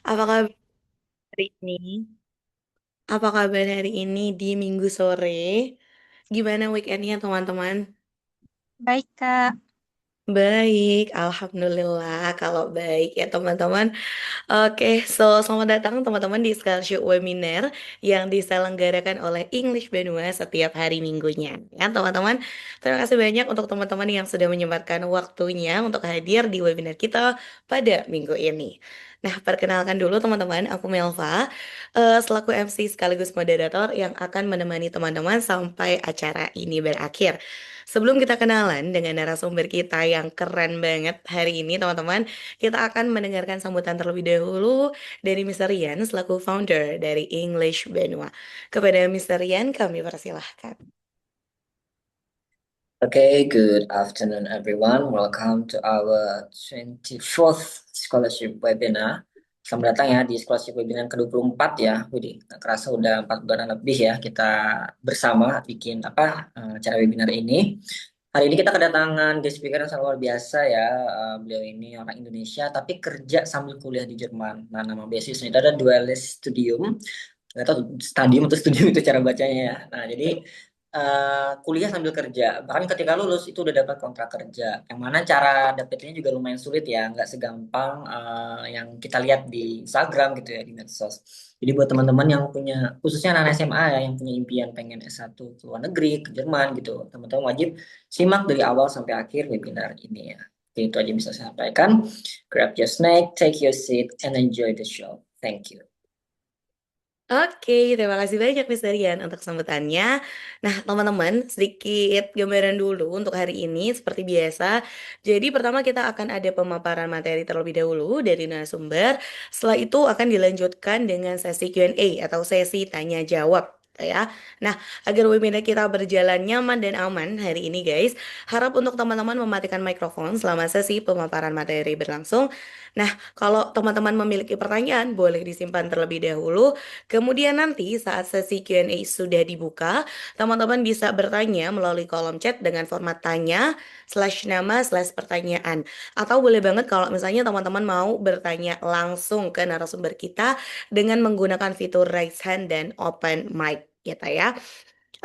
Apa kabar hari ini? Apa kabar hari ini di Minggu sore? Gimana weekendnya teman-teman? Baik, Kak. Baik, Alhamdulillah kalau baik ya teman-teman. Oke, so selamat datang teman-teman di Scholarship Webinar yang diselenggarakan oleh English Benua setiap hari minggunya. Ya teman-teman, terima kasih banyak untuk teman-teman yang sudah menyempatkan waktunya untuk hadir di webinar kita pada minggu ini. Nah, perkenalkan dulu teman-teman, aku Melva, selaku MC sekaligus moderator yang akan menemani teman-teman sampai acara ini berakhir. Sebelum kita kenalan dengan narasumber kita yang keren banget hari ini, teman-teman, kita akan mendengarkan sambutan terlebih dahulu dari Mr. Rian selaku founder dari English Benua. Kepada Mr. Rian, kami persilahkan. Okay, good afternoon, everyone. Welcome to our 24th scholarship webinar. Selamat datang ya di scholarship webinar ke-24 ya. Widih, nggak kerasa udah 4 bulan lebih ya kita bersama bikin acara webinar ini. Hari ini kita kedatangan guest speaker yang sangat luar biasa ya. Beliau ini orang Indonesia tapi kerja sambil kuliah di Jerman. Nah, nama beasiswanya itu ada Dualis Studium. Nggak tahu stadium atau studium itu cara bacanya ya. Nah, jadi kuliah sambil kerja. Bahkan ketika lulus itu udah dapat kontrak kerja. Yang mana cara dapetnya juga lumayan sulit ya, nggak segampang yang kita lihat di Instagram gitu ya, di medsos. Jadi buat teman-teman yang punya, khususnya anak SMA ya, yang punya impian pengen S1 ke luar negeri, ke Jerman gitu, teman-teman wajib simak dari awal sampai akhir webinar ini ya. Jadi itu aja bisa saya sampaikan. Grab your snack, take your seat, and enjoy the show. Thank you. Oke, terima kasih banyak Miss Rian untuk sambutannya. Nah, teman-teman, sedikit gambaran dulu untuk hari ini seperti biasa. Jadi, pertama kita akan ada pemaparan materi terlebih dahulu dari narasumber. Setelah itu akan dilanjutkan dengan sesi Q&A atau sesi tanya jawab. Ya, nah agar webinar kita berjalan nyaman dan aman hari ini guys, harap untuk teman-teman mematikan mikrofon selama sesi pemaparan materi berlangsung. Nah, kalau teman-teman memiliki pertanyaan, boleh disimpan terlebih dahulu. Kemudian nanti saat sesi Q&A sudah dibuka, teman-teman bisa bertanya melalui kolom chat dengan format tanya, slash nama, slash pertanyaan. Atau boleh banget kalau misalnya teman-teman mau bertanya langsung ke narasumber kita dengan menggunakan fitur raise hand dan open mic gitu ya.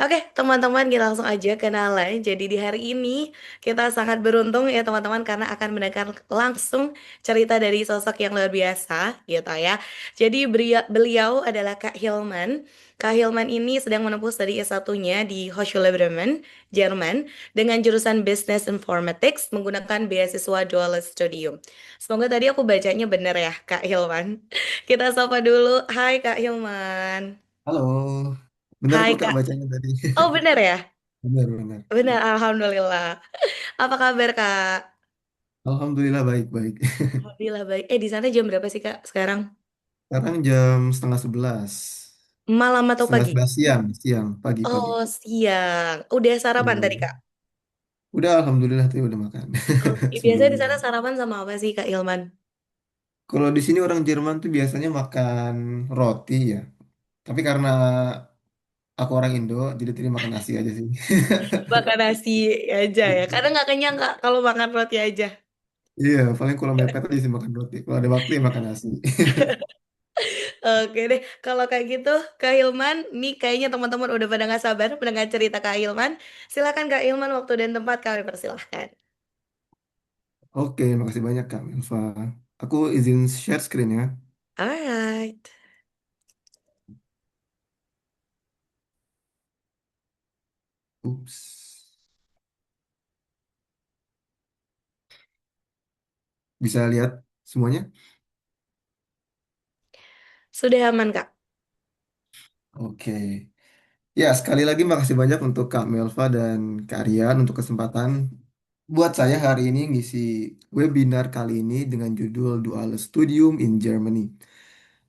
Oke, teman-teman, kita langsung aja kenalan. Jadi di hari ini kita sangat beruntung ya teman-teman karena akan mendengar langsung cerita dari sosok yang luar biasa gitu ya. Jadi beliau adalah Kak Hilman. Kak Hilman ini sedang menempuh studi S1-nya di Hochschule Bremen, Jerman dengan jurusan Business Informatics menggunakan beasiswa Dual Studium. Semoga tadi aku bacanya benar ya, Kak Hilman. Kita sapa dulu. Hai Kak Hilman. Halo, benar Hai kok Kak Kak. bacanya tadi. Oh benar ya? Benar, benar. Benar, Alhamdulillah. Apa kabar, Kak? Alhamdulillah baik-baik. Alhamdulillah baik. Di sana jam berapa sih, Kak, sekarang? Sekarang jam setengah 11. Malam atau Setengah pagi? 11 siang, siang, pagi-pagi. Oh, siang. Udah sarapan tadi, Iya. Kak? Udah, Alhamdulillah tadi udah makan Oke, biasanya di sebelumnya. sana sarapan sama apa sih, Kak Ilman? Kalau di sini orang Jerman tuh biasanya makan roti ya. Tapi karena aku orang Indo, jadi tadi makan nasi aja sih. Makan nasi aja ya. Karena nggak kenyang, Kak, kalau makan roti aja. Iya, paling kalau mepet aja sih makan roti. Kalau ada waktu ya makan nasi. Oke deh, kalau kayak gitu, Kak Hilman, nih kayaknya teman-teman udah pada nggak sabar mendengar cerita Kak Hilman. Silakan Kak Hilman, waktu dan tempat kami persilahkan. Oke, makasih banyak Kak Milva. Aku izin share screen ya. Alright. Ups. Bisa lihat semuanya? Sudah aman, Kak. Oke. Ya, sekali lagi makasih banyak untuk Kak Melva dan Kak Rian untuk kesempatan buat saya hari ini ngisi webinar kali ini dengan judul Dual Studium in Germany.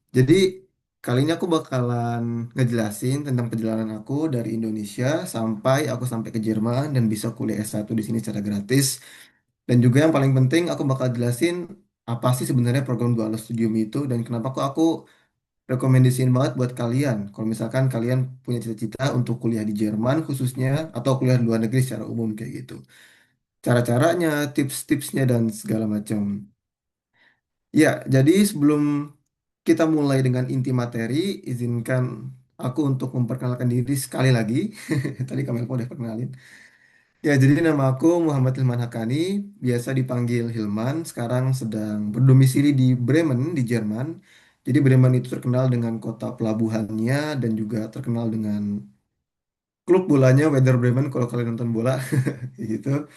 Jadi, kali ini aku bakalan ngejelasin tentang perjalanan aku dari Indonesia sampai aku sampai ke Jerman dan bisa kuliah S1 di sini secara gratis. Dan juga yang paling penting aku bakal jelasin apa sih sebenarnya program Dual Studium itu dan kenapa kok aku rekomendasiin banget buat kalian. Kalau misalkan kalian punya cita-cita untuk kuliah di Jerman khususnya atau kuliah di luar negeri secara umum kayak gitu. Cara-caranya, tips-tipsnya dan segala macam. Ya, jadi sebelum kita mulai dengan inti materi. Izinkan aku untuk memperkenalkan diri sekali lagi. Tadi kami udah perkenalin. Ya, jadi nama aku Muhammad Hilman Hakani, biasa dipanggil Hilman. Sekarang sedang berdomisili di Bremen, di Jerman. Jadi Bremen itu terkenal dengan kota pelabuhannya dan juga terkenal dengan klub bolanya Werder Bremen kalau kalian nonton bola, kayak gitu.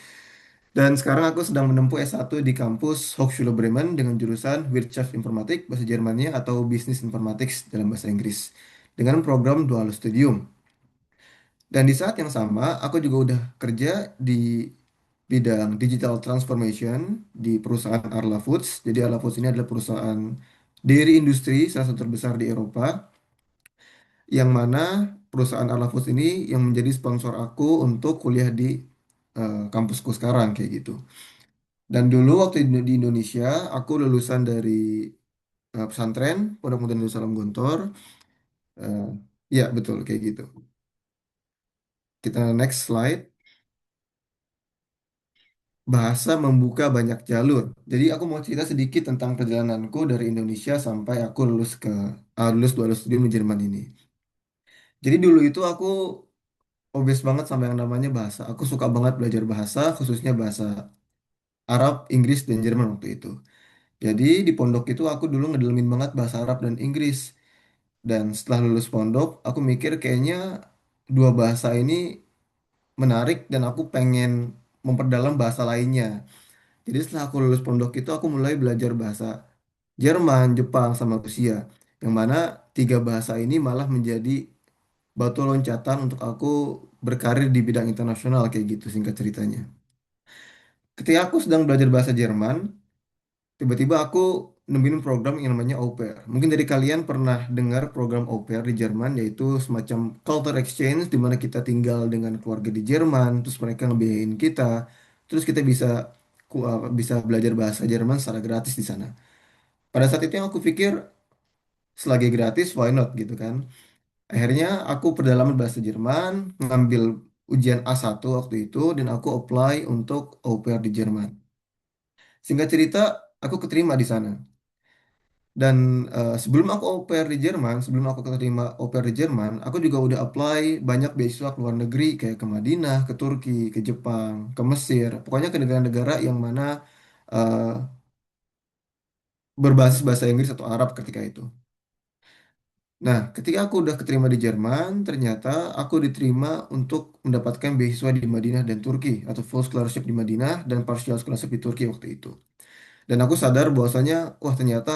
Dan sekarang aku sedang menempuh S1 di kampus Hochschule Bremen dengan jurusan Wirtschaft Informatik bahasa Jermannya atau Business Informatics dalam bahasa Inggris dengan program Dual Studium. Dan di saat yang sama, aku juga udah kerja di bidang digital transformation di perusahaan Arla Foods. Jadi Arla Foods ini adalah perusahaan dairy industri salah satu terbesar di Eropa, yang mana perusahaan Arla Foods ini yang menjadi sponsor aku untuk kuliah di kampusku sekarang kayak gitu. Dan dulu waktu di Indonesia, aku lulusan dari pesantren Pondok Pesantren Darussalam Gontor. Eh, ya betul kayak gitu. Kita next slide. Bahasa membuka banyak jalur. Jadi aku mau cerita sedikit tentang perjalananku dari Indonesia sampai aku lulus dua lulus studi di Jerman ini. Jadi dulu itu aku obes banget sama yang namanya bahasa. Aku suka banget belajar bahasa, khususnya bahasa Arab, Inggris, dan Jerman waktu itu. Jadi di pondok itu aku dulu ngedalemin banget bahasa Arab dan Inggris. Dan setelah lulus pondok, aku mikir kayaknya dua bahasa ini menarik dan aku pengen memperdalam bahasa lainnya. Jadi setelah aku lulus pondok itu aku mulai belajar bahasa Jerman, Jepang, sama Rusia. Yang mana tiga bahasa ini malah menjadi batu loncatan untuk aku berkarir di bidang internasional kayak gitu singkat ceritanya. Ketika aku sedang belajar bahasa Jerman, tiba-tiba aku nemuin program yang namanya au pair. Mungkin dari kalian pernah dengar program au pair di Jerman, yaitu semacam culture exchange di mana kita tinggal dengan keluarga di Jerman, terus mereka ngebiayain kita, terus kita bisa belajar bahasa Jerman secara gratis di sana. Pada saat itu yang aku pikir selagi gratis, why not gitu kan. Akhirnya aku perdalaman bahasa Jerman, ngambil ujian A1 waktu itu, dan aku apply untuk au pair di Jerman. Singkat cerita, aku keterima di sana. Dan sebelum aku au pair di Jerman, sebelum aku keterima au pair di Jerman, aku juga udah apply banyak beasiswa ke luar negeri, kayak ke Madinah, ke Turki, ke Jepang, ke Mesir, pokoknya ke negara-negara yang mana eh, berbasis bahasa Inggris atau Arab ketika itu. Nah, ketika aku udah keterima di Jerman, ternyata aku diterima untuk mendapatkan beasiswa di Madinah dan Turki, atau full scholarship di Madinah dan partial scholarship di Turki waktu itu. Dan aku sadar bahwasanya, wah ternyata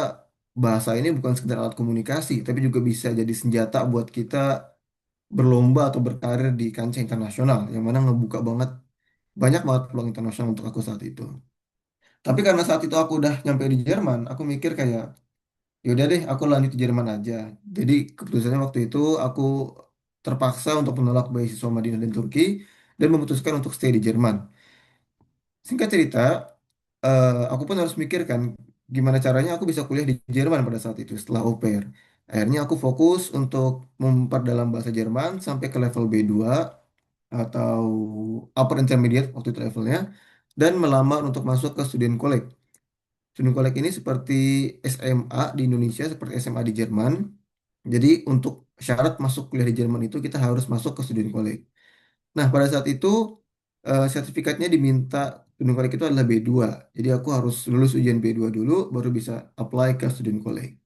bahasa ini bukan sekedar alat komunikasi, tapi juga bisa jadi senjata buat kita berlomba atau berkarir di kancah internasional, yang mana ngebuka banyak banget peluang internasional untuk aku saat itu. Tapi karena saat itu aku udah nyampe di Jerman, aku mikir kayak, ya udah deh, aku lanjut di Jerman aja. Jadi keputusannya waktu itu aku terpaksa untuk menolak beasiswa Madinah dan Turki dan memutuskan untuk stay di Jerman. Singkat cerita, aku pun harus mikirkan gimana caranya aku bisa kuliah di Jerman pada saat itu setelah au pair. Akhirnya aku fokus untuk memperdalam bahasa Jerman sampai ke level B2 atau upper intermediate waktu itu levelnya, dan melamar untuk masuk ke student college. Student college ini seperti SMA di Indonesia, seperti SMA di Jerman. Jadi untuk syarat masuk kuliah di Jerman itu kita harus masuk ke student college. Nah, pada saat itu sertifikatnya diminta student college itu adalah B2. Jadi aku harus lulus ujian B2 dulu baru bisa apply ke student college.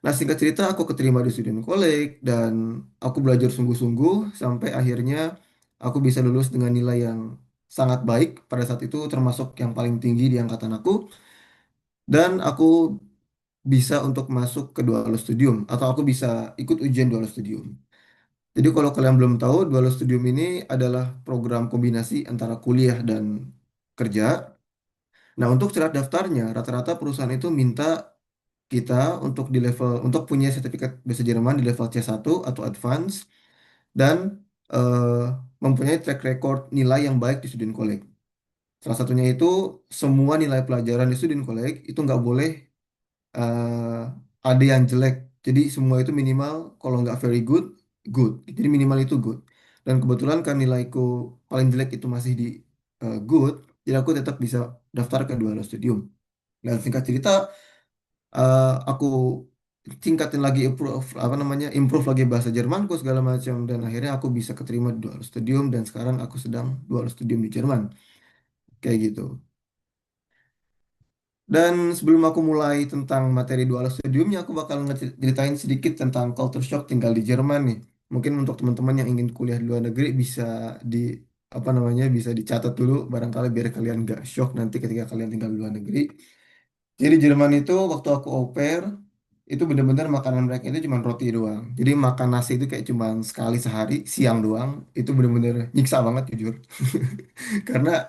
Nah, singkat cerita aku keterima di student college dan aku belajar sungguh-sungguh sampai akhirnya aku bisa lulus dengan nilai yang sangat baik pada saat itu, termasuk yang paling tinggi di angkatan aku, dan aku bisa untuk masuk ke Dual Studium atau aku bisa ikut ujian Dual Studium. Jadi kalau kalian belum tahu, Dual Studium ini adalah program kombinasi antara kuliah dan kerja. Nah, untuk syarat daftarnya, rata-rata perusahaan itu minta kita untuk punya sertifikat bahasa Jerman di level C1 atau advance dan eh, mempunyai track record nilai yang baik di student college. Salah satunya itu semua nilai pelajaran di student college itu nggak boleh eh, ada yang jelek. Jadi semua itu minimal, kalau nggak very good, good. Jadi minimal itu good. Dan kebetulan kan nilaiku paling jelek itu masih di good, jadi aku tetap bisa daftar ke Dual Studium. Dan singkat cerita, Aku tingkatin lagi improve apa namanya improve lagi bahasa Jermanku segala macam dan akhirnya aku bisa keterima di Dual Studium dan sekarang aku sedang Dual Studium di Jerman kayak gitu. Dan sebelum aku mulai tentang materi Dual Studiumnya, aku bakal ceritain sedikit tentang culture shock tinggal di Jerman nih. Mungkin untuk teman-teman yang ingin kuliah di luar negeri bisa di apa namanya bisa dicatat dulu barangkali biar kalian gak shock nanti ketika kalian tinggal di luar negeri. Jadi Jerman itu waktu aku au pair itu bener-bener makanan mereka itu cuma roti doang. Jadi makan nasi itu kayak cuma sekali sehari siang doang. Itu bener-bener nyiksa banget jujur. Karena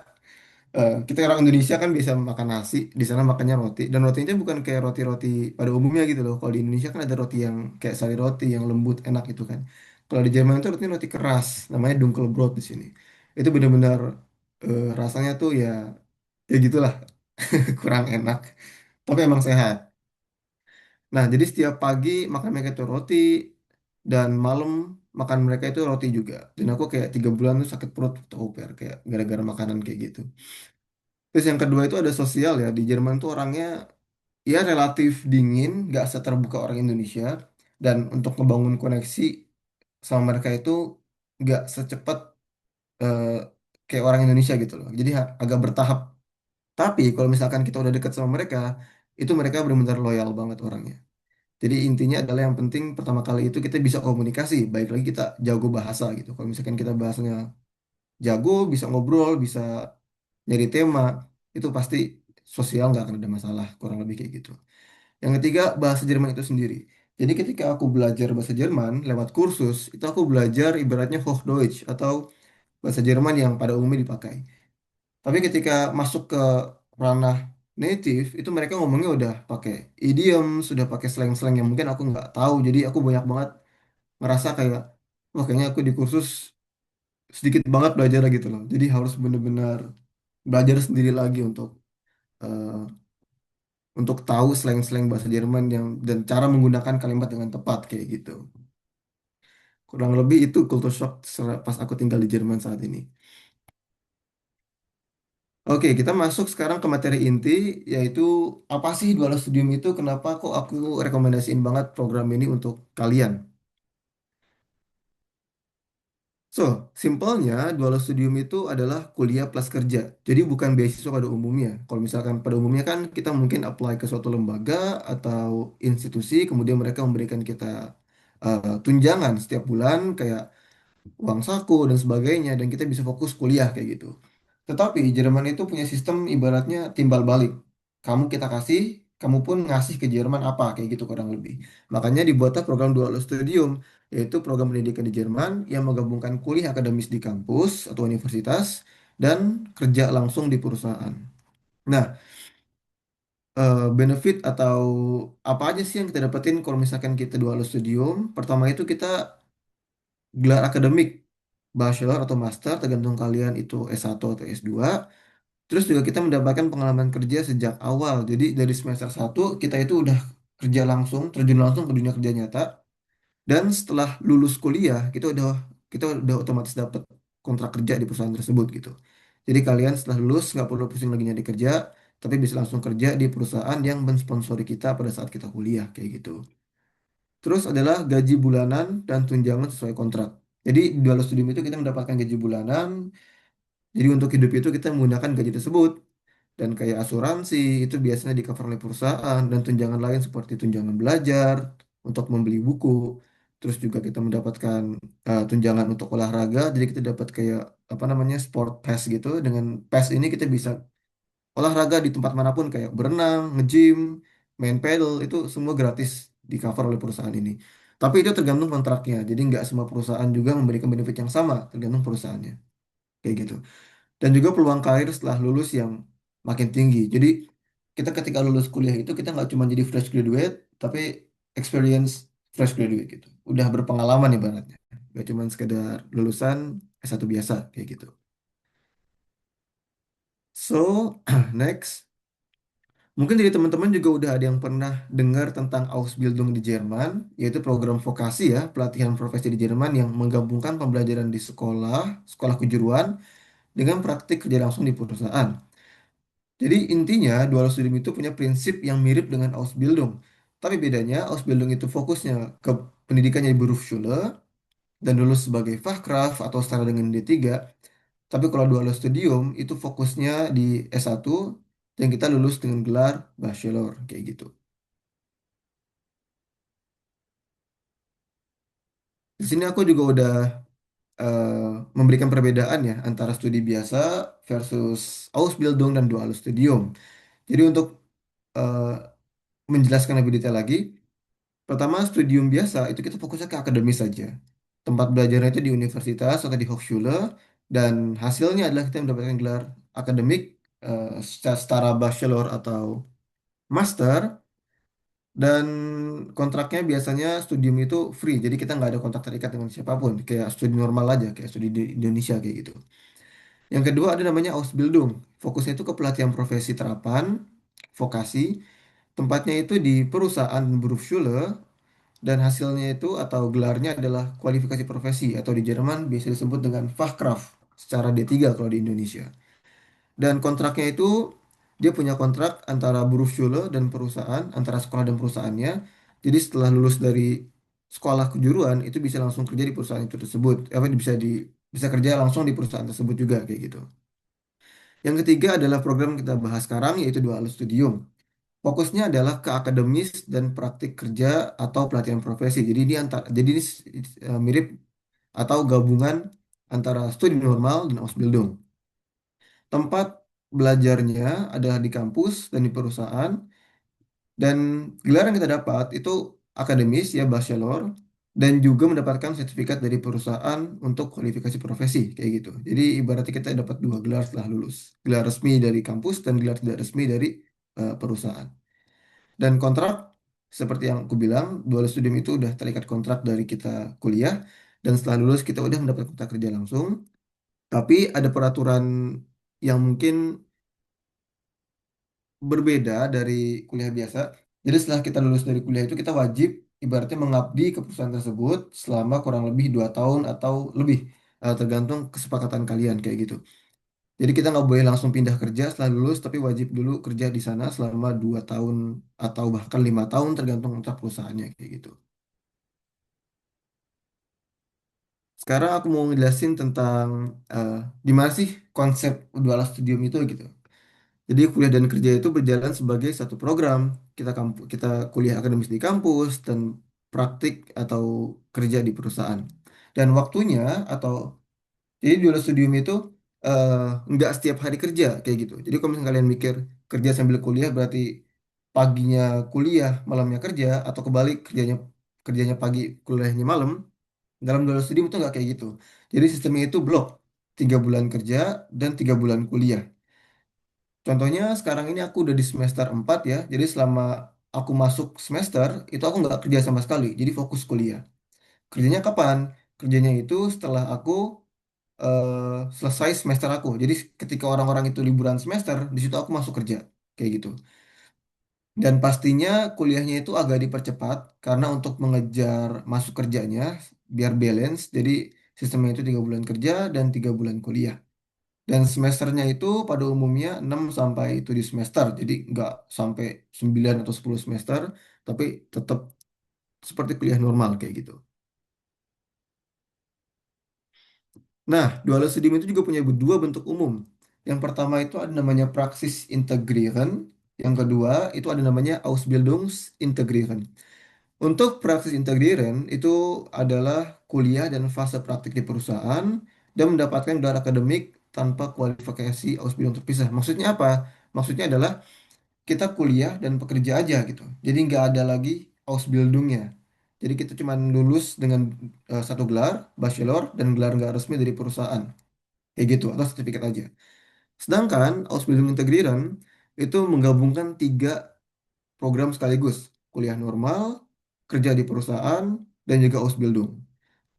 kita orang Indonesia kan bisa makan nasi, di sana makannya roti. Dan rotinya bukan kayak roti-roti pada umumnya gitu loh. Kalau di Indonesia kan ada roti yang kayak sari roti yang lembut enak itu kan. Kalau di Jerman itu rotinya roti keras, namanya Dunkelbrot di sini. Itu bener-bener rasanya tuh ya gitulah, kurang enak. Tapi emang sehat. Nah, jadi setiap pagi makan mereka itu roti dan malam makan mereka itu roti juga. Dan aku kayak 3 bulan tuh sakit perut waktu au pair kayak gara-gara makanan kayak gitu. Terus yang kedua itu ada sosial ya. Di Jerman tuh orangnya ya relatif dingin, nggak seterbuka orang Indonesia. Dan untuk ngebangun koneksi sama mereka itu nggak secepat eh, kayak orang Indonesia gitu loh. Jadi agak bertahap. Tapi kalau misalkan kita udah deket sama mereka, itu mereka benar-benar loyal banget orangnya. Jadi intinya adalah yang penting pertama kali itu kita bisa komunikasi, baik lagi kita jago bahasa gitu. Kalau misalkan kita bahasanya jago, bisa ngobrol, bisa nyari tema, itu pasti sosial nggak akan ada masalah, kurang lebih kayak gitu. Yang ketiga, bahasa Jerman itu sendiri. Jadi ketika aku belajar bahasa Jerman lewat kursus, itu aku belajar ibaratnya Hochdeutsch atau bahasa Jerman yang pada umumnya dipakai. Tapi ketika masuk ke ranah native, itu mereka ngomongnya udah pakai idiom, sudah pakai slang-slang yang mungkin aku nggak tahu. Jadi aku banyak banget ngerasa kayak, wah kayaknya aku di kursus sedikit banget belajar gitu loh. Jadi harus benar-benar belajar sendiri lagi eh, untuk tahu slang-slang bahasa Jerman yang dan cara menggunakan kalimat dengan tepat kayak gitu. Kurang lebih itu culture shock pas aku tinggal di Jerman saat ini. Oke, kita masuk sekarang ke materi inti, yaitu apa sih Dual Studium itu? Kenapa kok aku rekomendasiin banget program ini untuk kalian? So, simpelnya Dual Studium itu adalah kuliah plus kerja. Jadi bukan beasiswa pada umumnya. Kalau misalkan pada umumnya kan kita mungkin apply ke suatu lembaga atau institusi, kemudian mereka memberikan kita tunjangan setiap bulan kayak uang saku dan sebagainya dan kita bisa fokus kuliah kayak gitu. Tetapi Jerman itu punya sistem ibaratnya timbal balik. Kamu kita kasih, kamu pun ngasih ke Jerman apa kayak gitu kurang lebih. Makanya dibuatlah program Dual Studium, yaitu program pendidikan di Jerman yang menggabungkan kuliah akademis di kampus atau universitas dan kerja langsung di perusahaan. Nah, benefit atau apa aja sih yang kita dapetin kalau misalkan kita Dual Studium? Pertama itu kita gelar akademik bachelor atau master tergantung kalian itu S1 atau S2. Terus juga kita mendapatkan pengalaman kerja sejak awal. Jadi dari semester 1 kita itu udah kerja langsung, terjun langsung ke dunia kerja nyata. Dan setelah lulus kuliah kita udah otomatis dapat kontrak kerja di perusahaan tersebut gitu. Jadi kalian setelah lulus nggak perlu pusing lagi nyari kerja, tapi bisa langsung kerja di perusahaan yang mensponsori kita pada saat kita kuliah kayak gitu. Terus adalah gaji bulanan dan tunjangan sesuai kontrak. Jadi di dalam studium itu kita mendapatkan gaji bulanan. Jadi untuk hidup itu kita menggunakan gaji tersebut. Dan kayak asuransi itu biasanya di cover oleh perusahaan dan tunjangan lain seperti tunjangan belajar untuk membeli buku. Terus juga kita mendapatkan tunjangan untuk olahraga. Jadi kita dapat kayak apa namanya sport pass gitu. Dengan pass ini kita bisa olahraga di tempat manapun kayak berenang, nge-gym, main pedal itu semua gratis di cover oleh perusahaan ini. Tapi itu tergantung kontraknya. Jadi nggak semua perusahaan juga memberikan benefit yang sama, tergantung perusahaannya. Kayak gitu. Dan juga peluang karir setelah lulus yang makin tinggi. Jadi kita ketika lulus kuliah itu kita nggak cuma jadi fresh graduate, tapi experience fresh graduate gitu. Udah berpengalaman ibaratnya. Nggak cuma sekedar lulusan S1 biasa kayak gitu. So, next. Mungkin dari teman-teman juga udah ada yang pernah dengar tentang Ausbildung di Jerman, yaitu program vokasi ya, pelatihan profesi di Jerman yang menggabungkan pembelajaran di sekolah, sekolah kejuruan, dengan praktik kerja langsung di perusahaan. Jadi intinya dual studium itu punya prinsip yang mirip dengan Ausbildung. Tapi bedanya Ausbildung itu fokusnya ke pendidikannya di Berufsschule dan lulus sebagai Fachkraft atau setara dengan D3. Tapi kalau dual studium itu fokusnya di S1 dan kita lulus dengan gelar bachelor kayak gitu. Di sini aku juga udah eh, memberikan perbedaan ya antara studi biasa versus Ausbildung dan dual studium. Jadi untuk eh, menjelaskan lebih detail lagi, pertama studium biasa itu kita fokusnya ke akademis saja. Tempat belajarnya itu di universitas atau di Hochschule dan hasilnya adalah kita mendapatkan gelar akademik setara bachelor atau master dan kontraknya biasanya studium itu free. Jadi kita nggak ada kontrak terikat dengan siapapun, kayak studi normal aja, kayak studi di Indonesia kayak gitu. Yang kedua ada namanya Ausbildung. Fokusnya itu ke pelatihan profesi terapan, vokasi. Tempatnya itu di perusahaan Berufsschule dan hasilnya itu atau gelarnya adalah kualifikasi profesi atau di Jerman biasa disebut dengan Fachkraft secara D3 kalau di Indonesia. Dan kontraknya itu dia punya kontrak antara Berufsschule dan perusahaan, antara sekolah dan perusahaannya. Jadi setelah lulus dari sekolah kejuruan itu bisa langsung kerja di perusahaan itu tersebut. Apa bisa kerja langsung di perusahaan tersebut juga kayak gitu. Yang ketiga adalah program yang kita bahas sekarang yaitu Dual Studium. Fokusnya adalah ke akademis dan praktik kerja atau pelatihan profesi. Jadi ini mirip atau gabungan antara studi normal dan Ausbildung. Tempat belajarnya adalah di kampus dan di perusahaan dan gelar yang kita dapat itu akademis ya bachelor dan juga mendapatkan sertifikat dari perusahaan untuk kualifikasi profesi kayak gitu. Jadi ibaratnya kita dapat dua gelar setelah lulus. Gelar resmi dari kampus dan gelar tidak resmi dari perusahaan. Dan kontrak seperti yang aku bilang, dual studium itu udah terikat kontrak dari kita kuliah dan setelah lulus kita udah mendapat kontrak kerja langsung. Tapi ada peraturan yang mungkin berbeda dari kuliah biasa. Jadi setelah kita lulus dari kuliah itu kita wajib ibaratnya mengabdi ke perusahaan tersebut selama kurang lebih 2 tahun atau lebih tergantung kesepakatan kalian kayak gitu. Jadi kita nggak boleh langsung pindah kerja setelah lulus, tapi wajib dulu kerja di sana selama 2 tahun atau bahkan 5 tahun tergantung kontrak perusahaannya kayak gitu. Sekarang aku mau ngejelasin tentang eh, gimana sih konsep dual studium itu gitu. Jadi kuliah dan kerja itu berjalan sebagai satu program. Kita kuliah akademis di kampus dan praktik atau kerja di perusahaan. Dan waktunya atau jadi dual studium itu eh, nggak setiap hari kerja kayak gitu. Jadi kalau misalnya kalian mikir kerja sambil kuliah berarti paginya kuliah, malamnya kerja atau kebalik kerjanya kerjanya pagi, kuliahnya malam. Dalam dual studium itu nggak kayak gitu. Jadi sistemnya itu blok 3 bulan kerja dan 3 bulan kuliah. Contohnya sekarang ini aku udah di semester 4 ya. Jadi selama aku masuk semester itu aku nggak kerja sama sekali. Jadi fokus kuliah. Kerjanya kapan? Kerjanya itu setelah aku selesai semester aku. Jadi ketika orang-orang itu liburan semester, di situ aku masuk kerja. Kayak gitu. Dan pastinya kuliahnya itu agak dipercepat karena untuk mengejar masuk kerjanya biar balance. Jadi sistemnya itu 3 bulan kerja dan 3 bulan kuliah. Dan semesternya itu pada umumnya 6 sampai 7 semester. Jadi nggak sampai 9 atau 10 semester, tapi tetap seperti kuliah normal kayak gitu. Nah, dual studium itu juga punya dua bentuk umum. Yang pertama itu ada namanya Praxis Integrieren. Yang kedua itu ada namanya Ausbildungsintegrieren. Untuk Praxis Integrieren itu adalah kuliah dan fase praktik di perusahaan dan mendapatkan gelar akademik tanpa kualifikasi Ausbildung terpisah. Maksudnya apa? Maksudnya adalah kita kuliah dan pekerja aja gitu. Jadi nggak ada lagi Ausbildungnya. Jadi kita cuma lulus dengan satu gelar, bachelor, dan gelar nggak resmi dari perusahaan. Kayak gitu, atau sertifikat aja. Sedangkan Ausbildung Integrieren itu menggabungkan 3 program sekaligus. Kuliah normal, kerja di perusahaan, dan juga Ausbildung.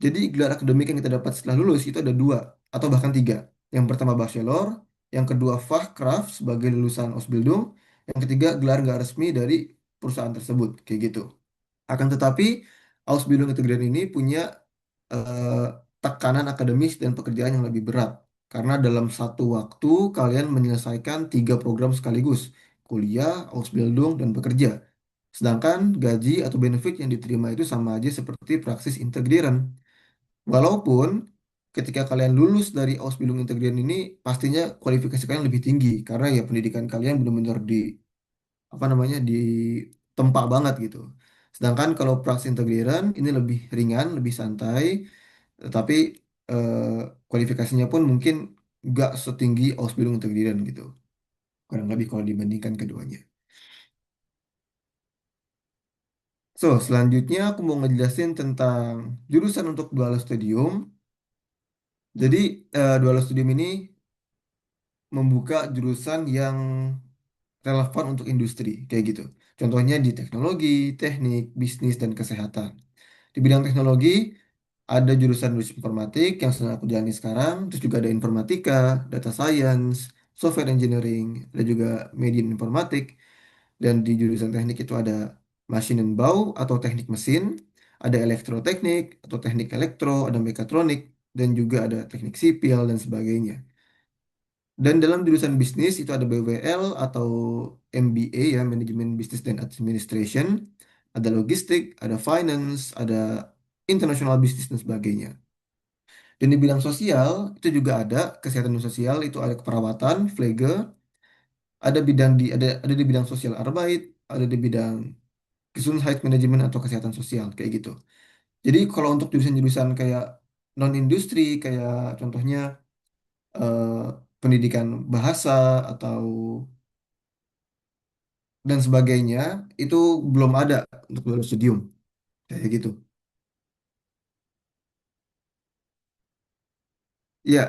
Jadi gelar akademik yang kita dapat setelah lulus itu ada 2 atau bahkan 3. Yang pertama bachelor, yang kedua Fachkraft sebagai lulusan Ausbildung, yang ketiga gelar nggak resmi dari perusahaan tersebut, kayak gitu. Akan tetapi Ausbildung Integrieren ini punya eh, tekanan akademis dan pekerjaan yang lebih berat. Karena dalam satu waktu kalian menyelesaikan tiga program sekaligus, kuliah, Ausbildung, dan bekerja. Sedangkan gaji atau benefit yang diterima itu sama aja seperti praksis integriran. Walaupun ketika kalian lulus dari Ausbildung integriran ini, pastinya kualifikasi kalian lebih tinggi karena ya pendidikan kalian benar-benar di apa namanya ditempa banget gitu. Sedangkan kalau praksis integriran ini lebih ringan, lebih santai, tetapi eh, kualifikasinya pun mungkin nggak setinggi Ausbildung integriran gitu. Kurang lebih kalau dibandingkan keduanya. So, selanjutnya aku mau ngejelasin tentang jurusan untuk dual studium. Jadi, dual studium ini membuka jurusan yang relevan untuk industri, kayak gitu. Contohnya di teknologi, teknik, bisnis, dan kesehatan. Di bidang teknologi, ada jurusan informatik yang sedang aku jalani sekarang, terus juga ada informatika, data science, software engineering, ada juga media informatik, dan di jurusan teknik itu ada Maschinenbau atau teknik mesin, ada elektroteknik atau teknik elektro, ada mekatronik, dan juga ada teknik sipil dan sebagainya. Dan dalam jurusan bisnis itu ada BWL atau MBA ya, Manajemen Bisnis dan Administration, ada logistik, ada finance, ada international business dan sebagainya. Dan di bidang sosial itu juga ada kesehatan dan sosial, itu ada keperawatan, Pflege, ada di bidang sosial Arbeit, ada di bidang Gesundheitsmanagement atau kesehatan sosial kayak gitu. Jadi kalau untuk jurusan-jurusan kayak non industri kayak contohnya eh, pendidikan bahasa atau dan sebagainya itu belum ada untuk lulus studium kayak gitu. Ya,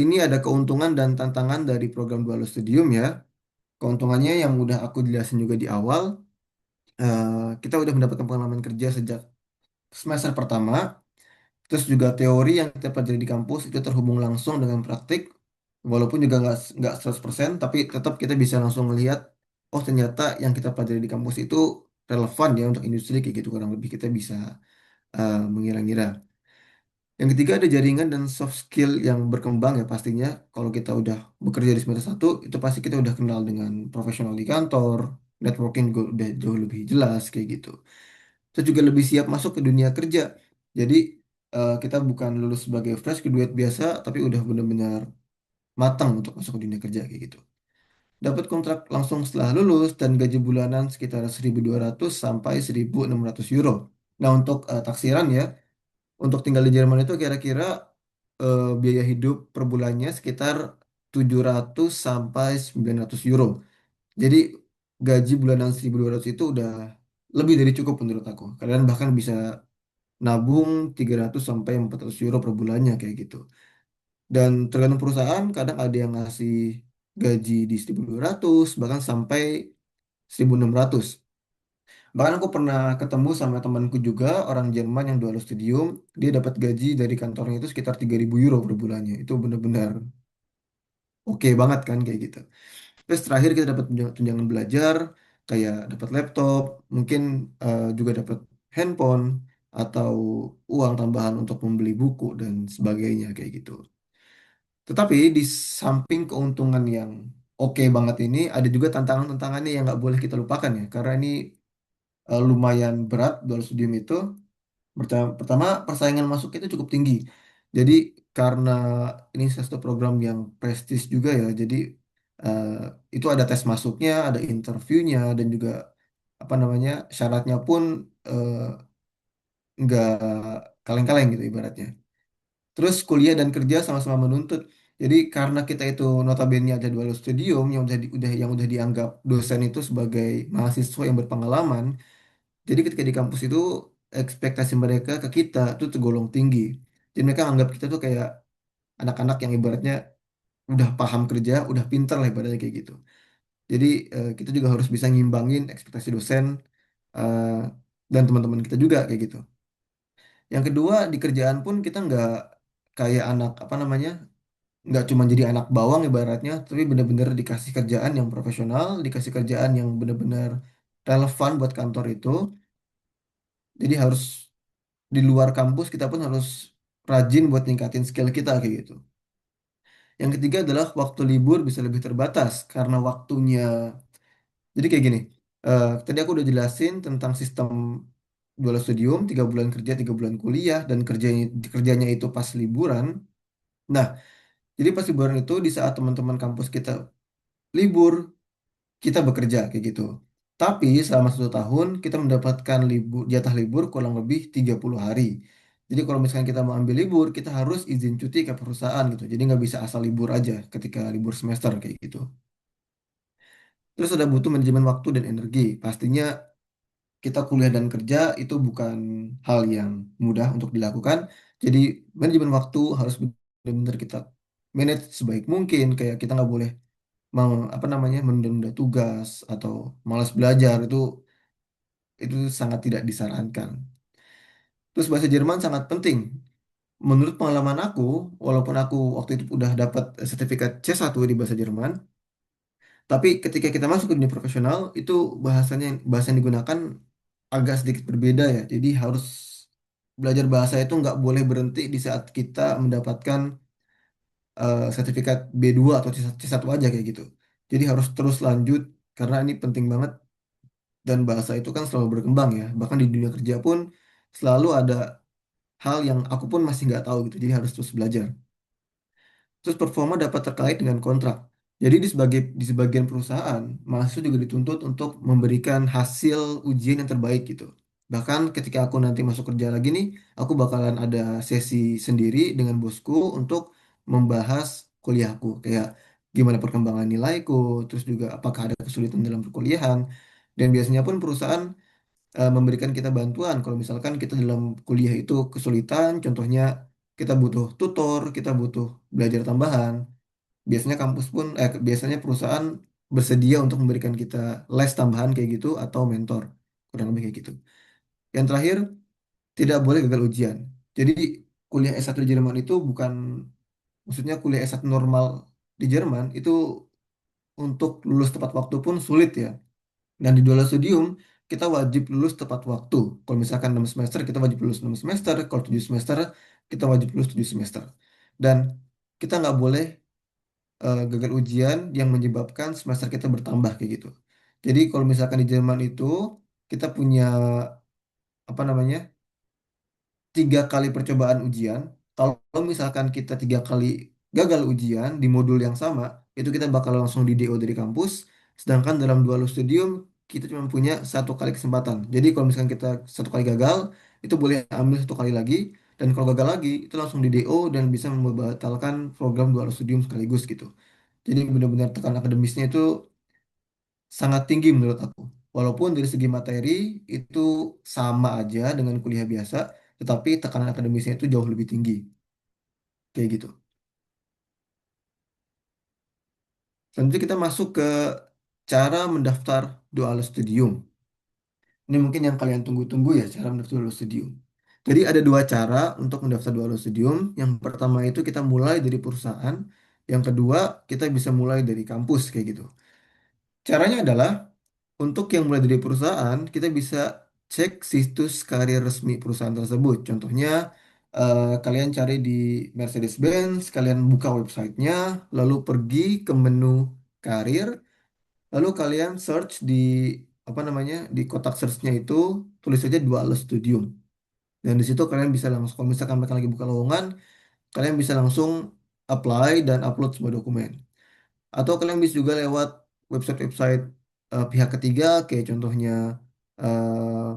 ini ada keuntungan dan tantangan dari program dual studium ya. Keuntungannya yang udah aku jelasin juga di awal, eh, kita udah mendapatkan pengalaman kerja sejak semester pertama, terus juga teori yang kita pelajari di kampus itu terhubung langsung dengan praktik, walaupun juga nggak 100%, tapi tetap kita bisa langsung melihat, oh ternyata yang kita pelajari di kampus itu relevan ya untuk industri kayak gitu kurang lebih kita bisa mengira-ngira. Yang ketiga ada jaringan dan soft skill yang berkembang ya pastinya. Kalau kita udah bekerja di semester satu, itu pasti kita udah kenal dengan profesional di kantor, networking juga udah jauh lebih jelas kayak gitu. Kita juga lebih siap masuk ke dunia kerja. Jadi kita bukan lulus sebagai fresh graduate biasa, tapi udah benar-benar matang untuk masuk ke dunia kerja kayak gitu. Dapat kontrak langsung setelah lulus dan gaji bulanan sekitar 1.200 sampai 1.600 euro. Nah, untuk taksiran ya, untuk tinggal di Jerman itu kira-kira biaya hidup per bulannya sekitar 700 sampai 900 euro. Jadi gaji bulanan 1.200 itu udah lebih dari cukup menurut aku. Kalian bahkan bisa nabung 300 sampai 400 euro per bulannya kayak gitu. Dan tergantung perusahaan, kadang ada yang ngasih gaji di 1.200 bahkan sampai 1.600. Bahkan aku pernah ketemu sama temanku juga orang Jerman yang dual studium, dia dapat gaji dari kantornya itu sekitar 3.000 euro per bulannya. Itu benar-benar oke banget kan kayak gitu. Terus terakhir kita dapat tunjangan belajar, kayak dapat laptop, mungkin juga dapat handphone atau uang tambahan untuk membeli buku dan sebagainya kayak gitu. Tetapi di samping keuntungan yang oke banget ini, ada juga tantangan-tantangannya yang nggak boleh kita lupakan ya, karena ini lumayan berat dual studium itu. Pertama, persaingan masuk itu cukup tinggi. Jadi karena ini salah satu program yang prestis juga ya, jadi eh, itu ada tes masuknya, ada interviewnya, dan juga apa namanya syaratnya pun eh, nggak kaleng-kaleng gitu ibaratnya. Terus kuliah dan kerja sama-sama menuntut. Jadi karena kita itu notabene ada dual studium yang udah dianggap dosen itu sebagai mahasiswa yang berpengalaman, jadi ketika di kampus itu ekspektasi mereka ke kita tuh tergolong tinggi. Jadi mereka anggap kita tuh kayak anak-anak yang ibaratnya udah paham kerja, udah pinter lah ibaratnya kayak gitu. Jadi kita juga harus bisa ngimbangin ekspektasi dosen eh, dan teman-teman kita juga kayak gitu. Yang kedua di kerjaan pun kita nggak kayak anak apa namanya, nggak cuma jadi anak bawang ibaratnya, tapi benar-benar dikasih kerjaan yang profesional, dikasih kerjaan yang benar-benar relevan buat kantor itu. Jadi harus di luar kampus kita pun harus rajin buat ningkatin skill kita kayak gitu. Yang ketiga adalah waktu libur bisa lebih terbatas karena waktunya. Jadi kayak gini, tadi aku udah jelasin tentang sistem dual studium, 3 bulan kerja, 3 bulan kuliah, dan kerjanya itu pas liburan. Nah, jadi pas liburan itu di saat teman-teman kampus kita libur, kita bekerja kayak gitu. Tapi selama 1 tahun kita mendapatkan jatah libur kurang lebih 30 hari. Jadi kalau misalkan kita mau ambil libur, kita harus izin cuti ke perusahaan gitu. Jadi nggak bisa asal libur aja ketika libur semester kayak gitu. Terus ada butuh manajemen waktu dan energi. Pastinya kita kuliah dan kerja itu bukan hal yang mudah untuk dilakukan. Jadi manajemen waktu harus benar-benar kita manage sebaik mungkin. Kayak kita nggak boleh apa namanya menunda tugas atau malas belajar itu sangat tidak disarankan. Terus bahasa Jerman sangat penting. Menurut pengalaman aku, walaupun aku waktu itu udah dapat sertifikat C1 di bahasa Jerman, tapi ketika kita masuk ke dunia profesional itu bahasa yang digunakan agak sedikit berbeda ya. Jadi harus belajar bahasa itu nggak boleh berhenti di saat kita mendapatkan sertifikat B2 atau C1 aja kayak gitu. Jadi harus terus lanjut karena ini penting banget dan bahasa itu kan selalu berkembang ya. Bahkan di dunia kerja pun selalu ada hal yang aku pun masih nggak tahu gitu. Jadi harus terus belajar. Terus performa dapat terkait dengan kontrak. Jadi di sebagian perusahaan, mahasiswa juga dituntut untuk memberikan hasil ujian yang terbaik gitu. Bahkan ketika aku nanti masuk kerja lagi nih, aku bakalan ada sesi sendiri dengan bosku untuk membahas kuliahku. Kayak gimana perkembangan nilaiku, terus juga apakah ada kesulitan dalam perkuliahan. Dan biasanya pun perusahaan memberikan kita bantuan kalau misalkan kita dalam kuliah itu kesulitan, contohnya kita butuh tutor, kita butuh belajar tambahan. Biasanya perusahaan bersedia untuk memberikan kita les tambahan kayak gitu atau mentor, kurang lebih kayak gitu. Yang terakhir, tidak boleh gagal ujian. Jadi kuliah S1 di Jerman itu bukan, maksudnya kuliah S1 normal di Jerman itu untuk lulus tepat waktu pun sulit ya. Dan di dual studium kita wajib lulus tepat waktu. Kalau misalkan 6 semester kita wajib lulus 6 semester, kalau 7 semester kita wajib lulus 7 semester. Dan kita nggak boleh gagal ujian yang menyebabkan semester kita bertambah kayak gitu. Jadi kalau misalkan di Jerman itu kita punya apa namanya 3 kali percobaan ujian. Kalau misalkan kita 3 kali gagal ujian di modul yang sama, itu kita bakal langsung di DO dari kampus. Sedangkan dalam dual studium kita cuma punya 1 kali kesempatan. Jadi kalau misalkan kita 1 kali gagal, itu boleh ambil 1 kali lagi. Dan kalau gagal lagi, itu langsung di DO dan bisa membatalkan program dual studium sekaligus gitu. Jadi benar-benar tekan akademisnya itu sangat tinggi menurut aku. Walaupun dari segi materi itu sama aja dengan kuliah biasa, tetapi tekanan akademisnya itu jauh lebih tinggi. Kayak gitu. Selanjutnya kita masuk ke cara mendaftar dual studium. Ini mungkin yang kalian tunggu-tunggu ya, cara mendaftar dual studium. Jadi ada 2 cara untuk mendaftar dual studium. Yang pertama itu kita mulai dari perusahaan. Yang kedua, kita bisa mulai dari kampus kayak gitu. Caranya adalah untuk yang mulai dari perusahaan, kita bisa cek situs karir resmi perusahaan tersebut. Contohnya, kalian cari di Mercedes-Benz, kalian buka websitenya, lalu pergi ke menu karir, lalu kalian search di apa namanya di kotak searchnya itu tulis saja Dual Studium. Dan di situ kalian bisa langsung, kalau misalkan mereka lagi buka lowongan, kalian bisa langsung apply dan upload semua dokumen. Atau kalian bisa juga lewat website-website pihak ketiga, kayak contohnya eh,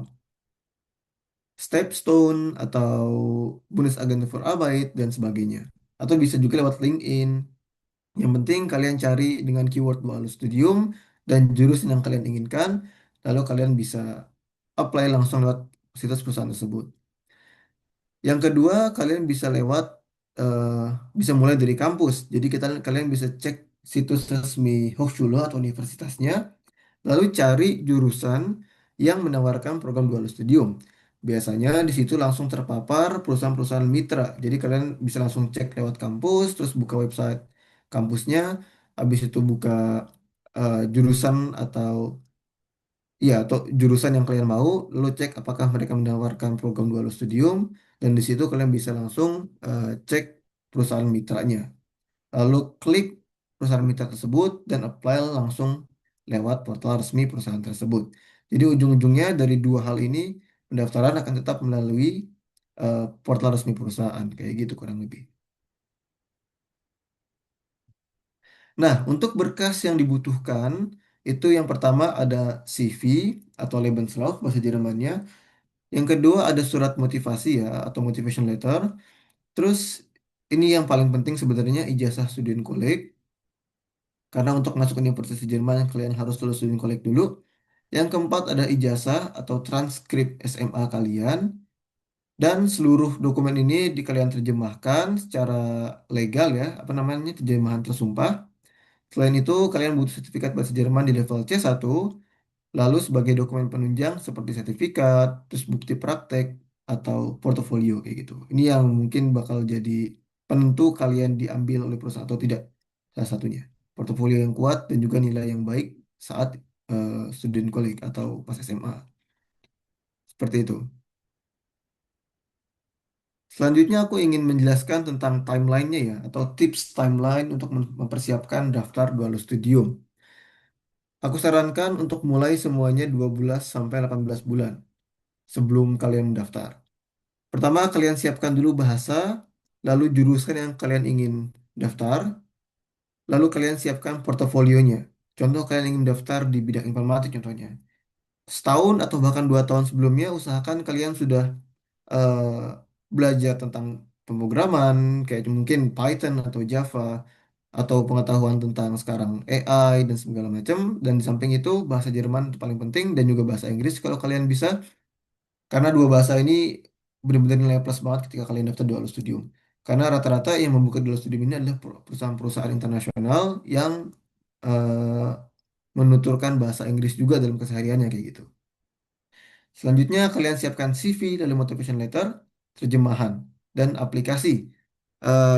Stepstone atau Bundesagentur für Arbeit dan sebagainya. Atau bisa juga lewat LinkedIn. Yang penting kalian cari dengan keyword Dual Studium dan jurusan yang kalian inginkan, lalu kalian bisa apply langsung lewat situs perusahaan tersebut. Yang kedua, kalian bisa lewat eh, bisa mulai dari kampus. Jadi kalian bisa cek situs resmi Hochschule atau universitasnya. Lalu cari jurusan yang menawarkan program dual studium. Biasanya di situ langsung terpapar perusahaan-perusahaan mitra. Jadi kalian bisa langsung cek lewat kampus, terus buka website kampusnya, habis itu buka jurusan atau jurusan yang kalian mau, lalu cek apakah mereka menawarkan program dual studium, dan di situ kalian bisa langsung cek perusahaan mitranya. lalu klik perusahaan mitra tersebut dan apply langsung lewat portal resmi perusahaan tersebut. Jadi ujung-ujungnya dari dua hal ini pendaftaran akan tetap melalui portal resmi perusahaan kayak gitu kurang lebih. Nah, untuk berkas yang dibutuhkan itu yang pertama ada CV atau Lebenslauf bahasa Jermannya. Yang kedua ada surat motivasi ya atau motivation letter. Terus ini yang paling penting sebenarnya ijazah student college karena untuk masuk Universitas Jerman kalian harus lulus student college dulu. Yang keempat ada ijazah atau transkrip SMA kalian dan seluruh dokumen ini di kalian terjemahkan secara legal ya, apa namanya terjemahan tersumpah. Selain itu, kalian butuh sertifikat bahasa Jerman di level C1, lalu sebagai dokumen penunjang seperti sertifikat, terus bukti praktek, atau portofolio kayak gitu. Ini yang mungkin bakal jadi penentu kalian diambil oleh perusahaan atau tidak, salah satunya. Portofolio yang kuat dan juga nilai yang baik saat student college atau pas SMA. Seperti itu. Selanjutnya aku ingin menjelaskan tentang timelinenya ya, atau tips timeline untuk mempersiapkan daftar dua studium. Aku sarankan untuk mulai semuanya 12 sampai 18 bulan sebelum kalian mendaftar. Pertama, kalian siapkan dulu bahasa, lalu jurusan yang kalian ingin daftar, lalu kalian siapkan portofolionya. Contoh kalian ingin daftar di bidang informatik contohnya. Setahun atau bahkan 2 tahun sebelumnya, usahakan kalian sudah eh, belajar tentang pemrograman, kayak mungkin Python atau Java, atau pengetahuan tentang sekarang AI dan segala macam. Dan di samping itu bahasa Jerman itu paling penting dan juga bahasa Inggris kalau kalian bisa, karena dua bahasa ini benar-benar nilai plus banget ketika kalian daftar dual studium. Karena rata-rata yang membuka dual studium ini adalah perusahaan-perusahaan internasional yang eh, menuturkan bahasa Inggris juga dalam kesehariannya kayak gitu. Selanjutnya kalian siapkan CV lalu motivation letter, terjemahan, dan aplikasi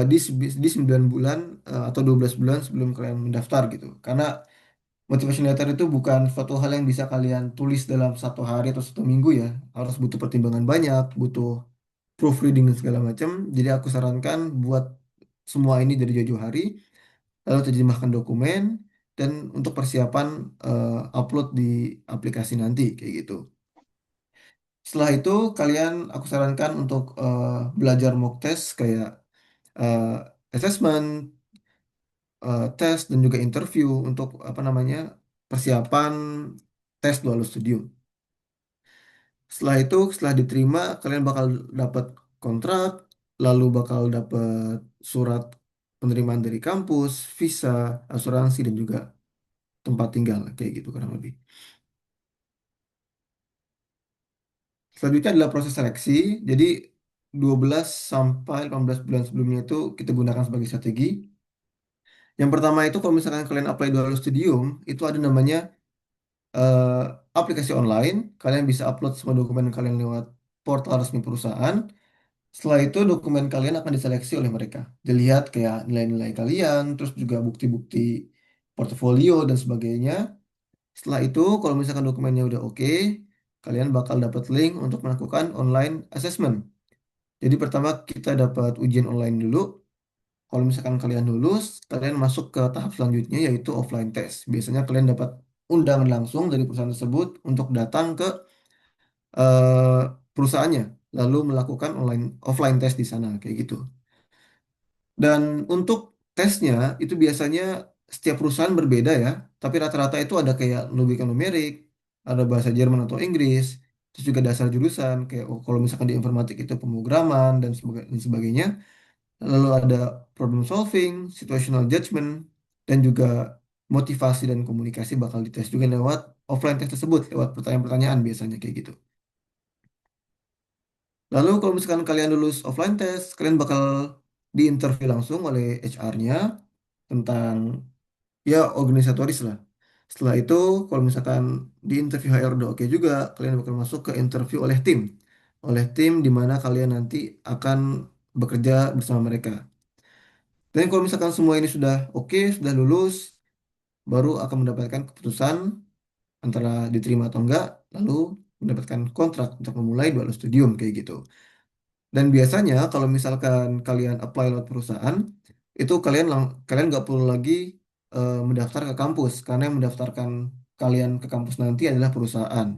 di 9 bulan atau 12 bulan sebelum kalian mendaftar gitu. Karena motivation letter itu bukan suatu hal yang bisa kalian tulis dalam 1 hari atau 1 minggu ya. Harus butuh pertimbangan banyak, butuh proofreading dan segala macam. Jadi aku sarankan buat semua ini dari jauh-jauh hari, lalu terjemahkan dokumen, dan untuk persiapan upload di aplikasi nanti kayak gitu. Setelah itu kalian aku sarankan untuk belajar mock test kayak eh, assessment, tes dan juga interview untuk apa namanya persiapan tes Dualus Studium. Setelah itu, setelah diterima, kalian bakal dapat kontrak, lalu bakal dapat surat penerimaan dari kampus, visa, asuransi dan juga tempat tinggal kayak gitu kurang lebih. Selanjutnya adalah proses seleksi. Jadi 12 sampai 18 bulan sebelumnya itu kita gunakan sebagai strategi. Yang pertama itu kalau misalkan kalian apply Dualus Studium, itu ada namanya eh, aplikasi online. Kalian bisa upload semua dokumen kalian lewat portal resmi perusahaan. Setelah itu dokumen kalian akan diseleksi oleh mereka. Dilihat kayak nilai-nilai kalian, terus juga bukti-bukti portofolio dan sebagainya. Setelah itu, kalau misalkan dokumennya udah oke, kalian bakal dapat link untuk melakukan online assessment. Jadi pertama kita dapat ujian online dulu. Kalau misalkan kalian lulus, kalian masuk ke tahap selanjutnya yaitu offline test. Biasanya kalian dapat undangan langsung dari perusahaan tersebut untuk datang ke perusahaannya, lalu melakukan offline test di sana kayak gitu. Dan untuk tesnya itu biasanya setiap perusahaan berbeda ya, tapi rata-rata itu ada kayak logika numerik, ada bahasa Jerman atau Inggris, terus juga dasar jurusan kayak kalau misalkan di informatik itu pemrograman dan sebagainya. Lalu ada problem solving, situational judgment, dan juga motivasi dan komunikasi bakal dites juga lewat offline test tersebut, lewat pertanyaan-pertanyaan biasanya kayak gitu. Lalu kalau misalkan kalian lulus offline test, kalian bakal diinterview langsung oleh HR-nya tentang ya organisatoris lah. Setelah itu, kalau misalkan di interview HR udah oke juga, kalian bakal masuk ke interview oleh tim. Oleh tim di mana kalian nanti akan bekerja bersama mereka. Dan kalau misalkan semua ini sudah oke, sudah lulus, baru akan mendapatkan keputusan antara diterima atau enggak, lalu mendapatkan kontrak untuk memulai dual studium kayak gitu. Dan biasanya kalau misalkan kalian apply lewat perusahaan, itu kalian nggak perlu lagi mendaftar ke kampus karena yang mendaftarkan kalian ke kampus nanti adalah perusahaan.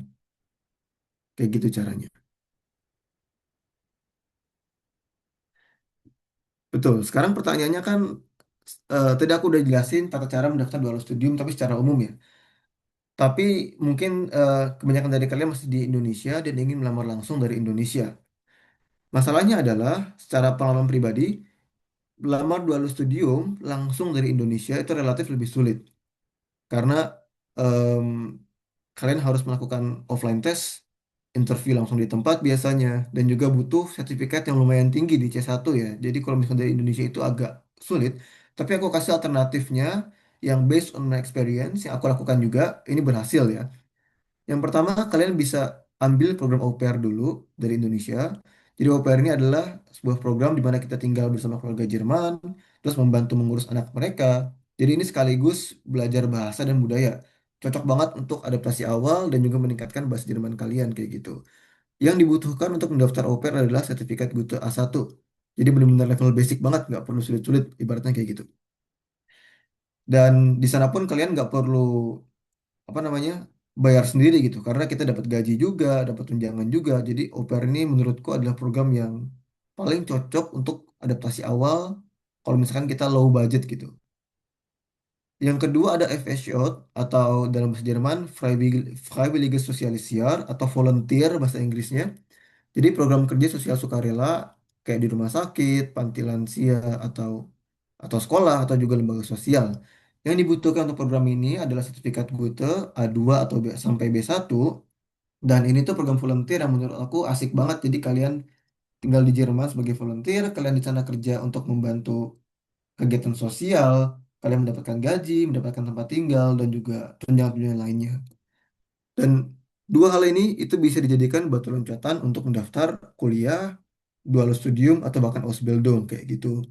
Kayak gitu caranya. Betul. Sekarang pertanyaannya kan tadi aku udah jelasin tata cara mendaftar dua studium tapi secara umum ya. Tapi mungkin kebanyakan dari kalian masih di Indonesia dan ingin melamar langsung dari Indonesia. Masalahnya adalah secara pengalaman pribadi, melamar dua studium langsung dari Indonesia itu relatif lebih sulit karena em, kalian harus melakukan offline test, interview langsung di tempat biasanya, dan juga butuh sertifikat yang lumayan tinggi di C1 ya. Jadi kalau misalnya dari Indonesia itu agak sulit, tapi aku kasih alternatifnya yang based on my experience yang aku lakukan juga, ini berhasil ya. Yang pertama, kalian bisa ambil program au pair dulu dari Indonesia. Jadi au pair ini adalah sebuah program di mana kita tinggal bersama keluarga Jerman, terus membantu mengurus anak mereka. Jadi ini sekaligus belajar bahasa dan budaya. Cocok banget untuk adaptasi awal dan juga meningkatkan bahasa Jerman kalian kayak gitu. Yang dibutuhkan untuk mendaftar au pair adalah sertifikat Gute A1. Jadi benar-benar level basic banget, nggak perlu sulit-sulit, ibaratnya kayak gitu. Dan di sana pun kalian nggak perlu apa namanya bayar sendiri gitu karena kita dapat gaji juga dapat tunjangan juga jadi au pair ini menurutku adalah program yang paling cocok untuk adaptasi awal kalau misalkan kita low budget gitu. Yang kedua ada FSJ atau dalam bahasa Jerman Freiwilliges Sozialisiar atau volunteer bahasa Inggrisnya. Jadi program kerja sosial sukarela kayak di rumah sakit, panti lansia atau sekolah atau juga lembaga sosial. Yang dibutuhkan untuk program ini adalah sertifikat Goethe A2 atau sampai B1 dan ini tuh program volunteer yang menurut aku asik banget. Jadi kalian tinggal di Jerman sebagai volunteer, kalian di sana kerja untuk membantu kegiatan sosial, kalian mendapatkan gaji, mendapatkan tempat tinggal dan juga tunjangan-tunjangan lainnya. Dan dua hal ini itu bisa dijadikan batu loncatan untuk mendaftar kuliah, dual studium atau bahkan Ausbildung kayak gitu.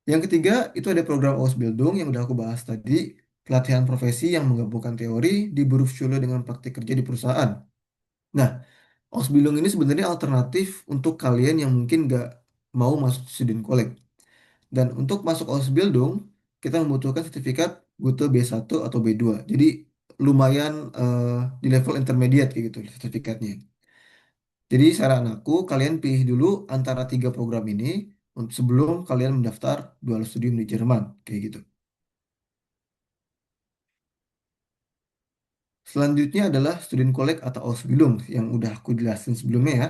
Yang ketiga itu ada program Ausbildung yang udah aku bahas tadi, pelatihan profesi yang menggabungkan teori di Berufsschule dengan praktik kerja di perusahaan. Nah, Ausbildung ini sebenarnya alternatif untuk kalian yang mungkin nggak mau masuk student college. Dan untuk masuk Ausbildung, kita membutuhkan sertifikat Gute B1 atau B2. Jadi lumayan di level intermediate kayak gitu sertifikatnya. Jadi saran aku, kalian pilih dulu antara tiga program ini sebelum kalian mendaftar dual studium di Jerman, kayak gitu. Selanjutnya adalah student college atau Ausbildung yang udah aku jelasin sebelumnya ya.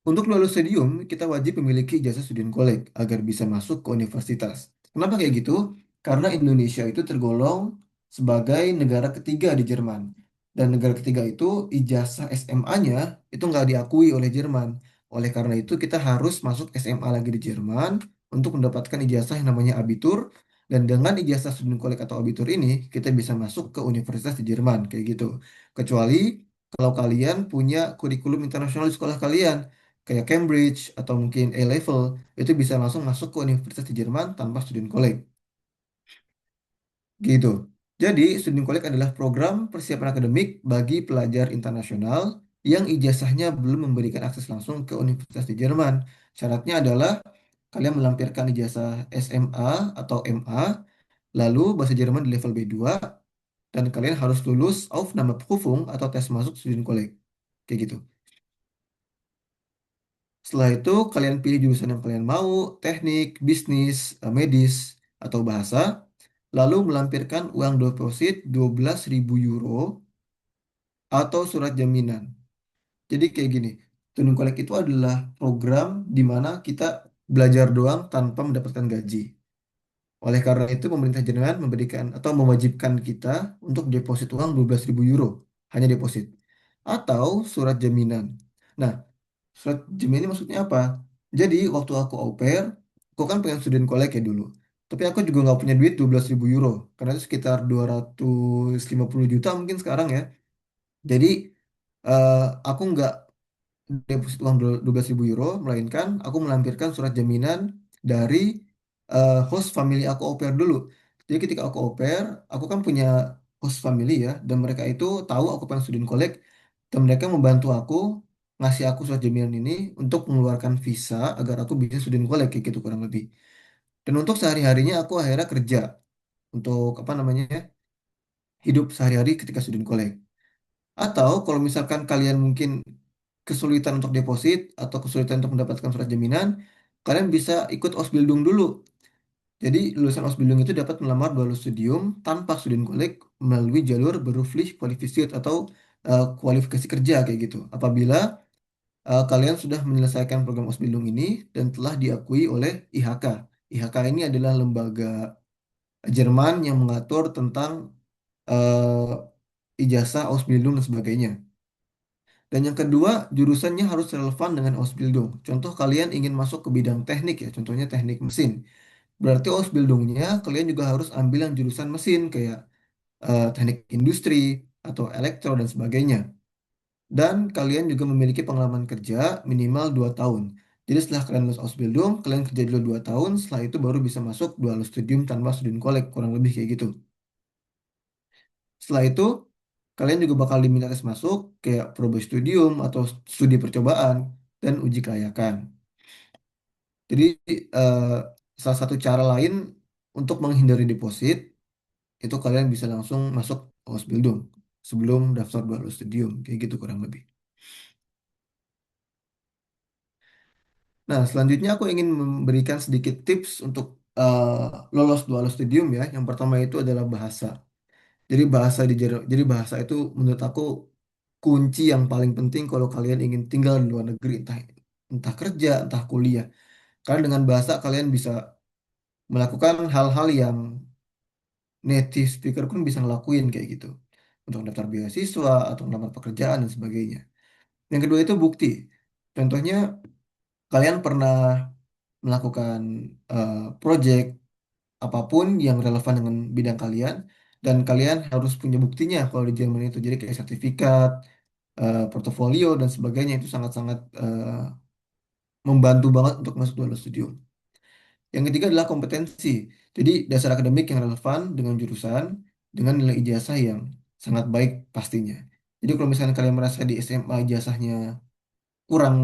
Untuk lulus stadium, kita wajib memiliki ijazah student college agar bisa masuk ke universitas. Kenapa kayak gitu? Karena Indonesia itu tergolong sebagai negara ketiga di Jerman. Dan negara ketiga itu ijazah SMA-nya itu nggak diakui oleh Jerman. Oleh karena itu kita harus masuk SMA lagi di Jerman untuk mendapatkan ijazah yang namanya Abitur. Dan dengan ijazah student college atau Abitur ini, kita bisa masuk ke universitas di Jerman, kayak gitu. Kecuali kalau kalian punya kurikulum internasional di sekolah kalian kayak Cambridge atau mungkin A-level itu bisa langsung masuk ke universitas di Jerman tanpa student college gitu. Jadi student college adalah program persiapan akademik bagi pelajar internasional yang ijazahnya belum memberikan akses langsung ke universitas di Jerman. Syaratnya adalah kalian melampirkan ijazah SMA atau MA, lalu bahasa Jerman di level B2 dan kalian harus lulus Aufnahmeprüfung atau tes masuk student college. Kayak gitu. Setelah itu kalian pilih jurusan yang kalian mau, teknik, bisnis, medis, atau bahasa, lalu melampirkan uang deposit 12.000 euro atau surat jaminan. Jadi kayak gini, Student Collect itu adalah program di mana kita belajar doang tanpa mendapatkan gaji. Oleh karena itu pemerintah Jerman memberikan atau mewajibkan kita untuk deposit uang 12.000 euro, hanya deposit. Atau surat jaminan. Nah, surat jaminan ini maksudnya apa? Jadi waktu aku au pair, aku kan pengen student collect ya dulu. Tapi aku juga nggak punya duit 12.000 euro. Karena itu sekitar 250 juta mungkin sekarang ya. Jadi eh, aku nggak deposit uang 12.000 euro, melainkan aku melampirkan surat jaminan dari host family aku au pair dulu. Jadi ketika aku au pair, aku kan punya host family ya, dan mereka itu tahu aku pengen student collect, dan mereka membantu aku ngasih aku surat jaminan ini untuk mengeluarkan visa agar aku bisa student collect kayak gitu kurang lebih. Dan untuk sehari-harinya aku akhirnya kerja untuk apa namanya hidup sehari-hari ketika student college. Atau kalau misalkan kalian mungkin kesulitan untuk deposit atau kesulitan untuk mendapatkan surat jaminan, kalian bisa ikut Osbildung dulu. Jadi lulusan Osbildung itu dapat melamar dua lulus studium tanpa student college melalui jalur beruflich qualifiziert atau kualifikasi kerja kayak gitu. Apabila kalian sudah menyelesaikan program Osbildung ini dan telah diakui oleh IHK. IHK ini adalah lembaga Jerman yang mengatur tentang ijazah Ausbildung dan sebagainya. Dan yang kedua, jurusannya harus relevan dengan Ausbildung. Contoh kalian ingin masuk ke bidang teknik ya, contohnya teknik mesin. Berarti Ausbildungnya kalian juga harus ambil yang jurusan mesin kayak teknik industri atau elektro dan sebagainya. Dan kalian juga memiliki pengalaman kerja minimal 2 tahun. Jadi setelah kalian lulus Ausbildung, kalian kerja dulu 2 tahun, setelah itu baru bisa masuk dua lulus studium tanpa student college, kurang lebih kayak gitu. Setelah itu, kalian juga bakal diminta tes masuk kayak probe studium atau studi percobaan dan uji kelayakan. Jadi eh, salah satu cara lain untuk menghindari deposit itu kalian bisa langsung masuk Ausbildung sebelum daftar dua lulus studium kayak gitu kurang lebih. Nah, selanjutnya aku ingin memberikan sedikit tips untuk lolos dua lulus studium ya. Yang pertama itu adalah bahasa. Jadi bahasa itu menurut aku kunci yang paling penting kalau kalian ingin tinggal di luar negeri, entah entah kerja, entah kuliah. Karena dengan bahasa kalian bisa melakukan hal-hal yang native speaker pun bisa ngelakuin kayak gitu. Untuk daftar beasiswa atau melamar pekerjaan dan sebagainya. Yang kedua itu bukti. Contohnya kalian pernah melakukan project apapun yang relevan dengan bidang kalian dan kalian harus punya buktinya kalau di Jerman itu. Jadi kayak sertifikat, portofolio dan sebagainya itu sangat-sangat membantu banget untuk masuk dual studium. Yang ketiga adalah kompetensi. Jadi dasar akademik yang relevan dengan jurusan dengan nilai ijazah yang sangat baik pastinya. Jadi kalau misalnya kalian merasa di SMA ijazahnya kurang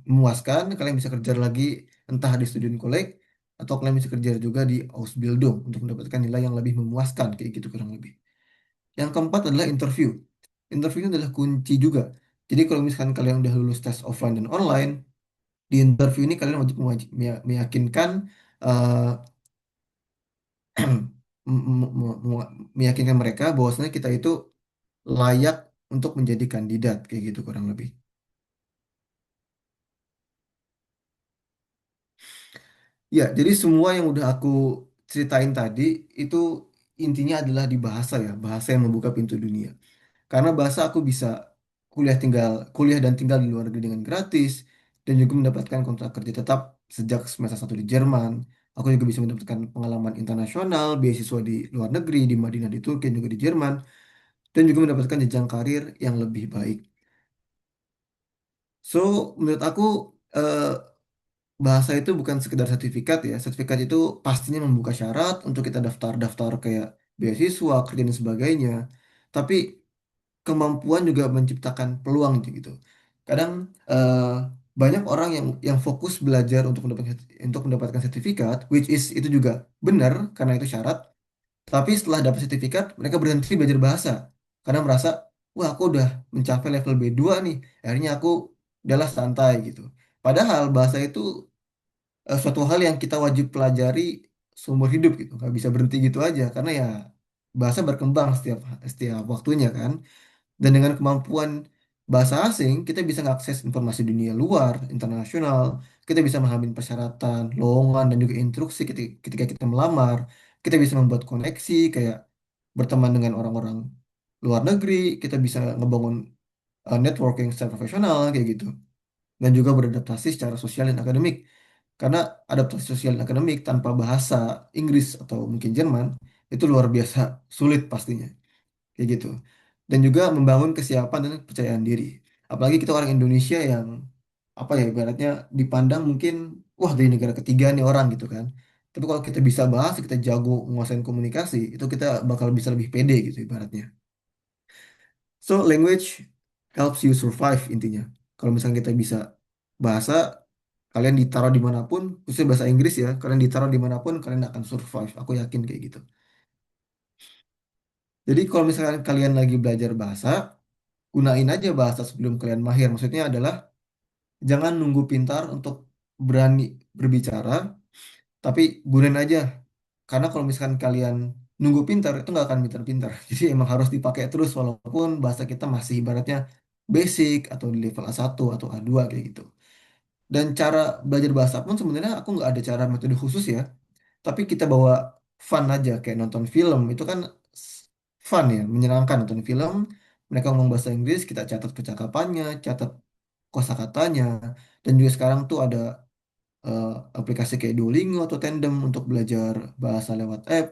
memuaskan, kalian bisa kerja lagi entah di student college atau kalian bisa kerja juga di Ausbildung untuk mendapatkan nilai yang lebih memuaskan kayak gitu kurang lebih. Yang keempat adalah interview. Interview ini adalah kunci juga. Jadi kalau misalkan kalian udah lulus tes offline dan online, di interview ini kalian meyakinkan eh, meyakinkan mereka bahwasanya kita itu layak untuk menjadi kandidat kayak gitu kurang lebih. Ya, jadi semua yang udah aku ceritain tadi itu intinya adalah di bahasa ya, bahasa yang membuka pintu dunia. Karena bahasa aku bisa kuliah dan tinggal di luar negeri dengan gratis dan juga mendapatkan kontrak kerja tetap sejak semester 1 di Jerman. Aku juga bisa mendapatkan pengalaman internasional, beasiswa di luar negeri, di Madinah, di Turki, dan juga di Jerman, dan juga mendapatkan jenjang karir yang lebih baik. So, menurut aku eh, bahasa itu bukan sekedar sertifikat ya. Sertifikat itu pastinya membuka syarat untuk kita daftar-daftar kayak beasiswa, kerja dan sebagainya. Tapi kemampuan juga menciptakan peluang gitu. Kadang eh, banyak orang yang fokus belajar untuk mendapatkan sertifikat, which is itu juga benar karena itu syarat. Tapi setelah dapat sertifikat, mereka berhenti belajar bahasa karena merasa, wah aku udah mencapai level B2 nih, akhirnya aku udahlah santai gitu. Padahal bahasa itu suatu hal yang kita wajib pelajari seumur hidup gitu, nggak bisa berhenti gitu aja karena ya bahasa berkembang setiap setiap waktunya kan. Dan dengan kemampuan bahasa asing, kita bisa mengakses informasi dunia luar, internasional. Kita bisa memahami persyaratan, lowongan, dan juga instruksi ketika kita melamar. Kita bisa membuat koneksi, kayak berteman dengan orang-orang luar negeri. Kita bisa ngebangun networking secara profesional, kayak gitu. Dan juga beradaptasi secara sosial dan akademik. Karena adaptasi sosial dan akademik tanpa bahasa Inggris atau mungkin Jerman, itu luar biasa sulit pastinya kayak gitu. Dan juga membangun kesiapan dan kepercayaan diri. Apalagi kita orang Indonesia yang apa ya ibaratnya dipandang mungkin wah dari negara ketiga nih orang gitu kan. Tapi kalau kita bisa bahas, kita jago menguasai komunikasi, itu kita bakal bisa lebih pede gitu ibaratnya. So language helps you survive intinya. Kalau misalnya kita bisa bahasa, kalian ditaruh dimanapun, khususnya bahasa Inggris ya, kalian ditaruh dimanapun kalian akan survive. Aku yakin kayak gitu. Jadi kalau misalkan kalian lagi belajar bahasa, gunain aja bahasa sebelum kalian mahir. Maksudnya adalah jangan nunggu pintar untuk berani berbicara, tapi gunain aja. Karena kalau misalkan kalian nunggu pintar, itu nggak akan pintar-pintar. Jadi emang harus dipakai terus walaupun bahasa kita masih ibaratnya basic atau di level A1 atau A2 kayak gitu. Dan cara belajar bahasa pun sebenarnya aku nggak ada cara metode khusus ya. Tapi kita bawa fun aja kayak nonton film itu kan s- fun ya, menyenangkan nonton film. Mereka ngomong bahasa Inggris, kita catat percakapannya, catat kosakatanya, dan juga sekarang tuh ada eh, aplikasi kayak Duolingo atau Tandem untuk belajar bahasa lewat app,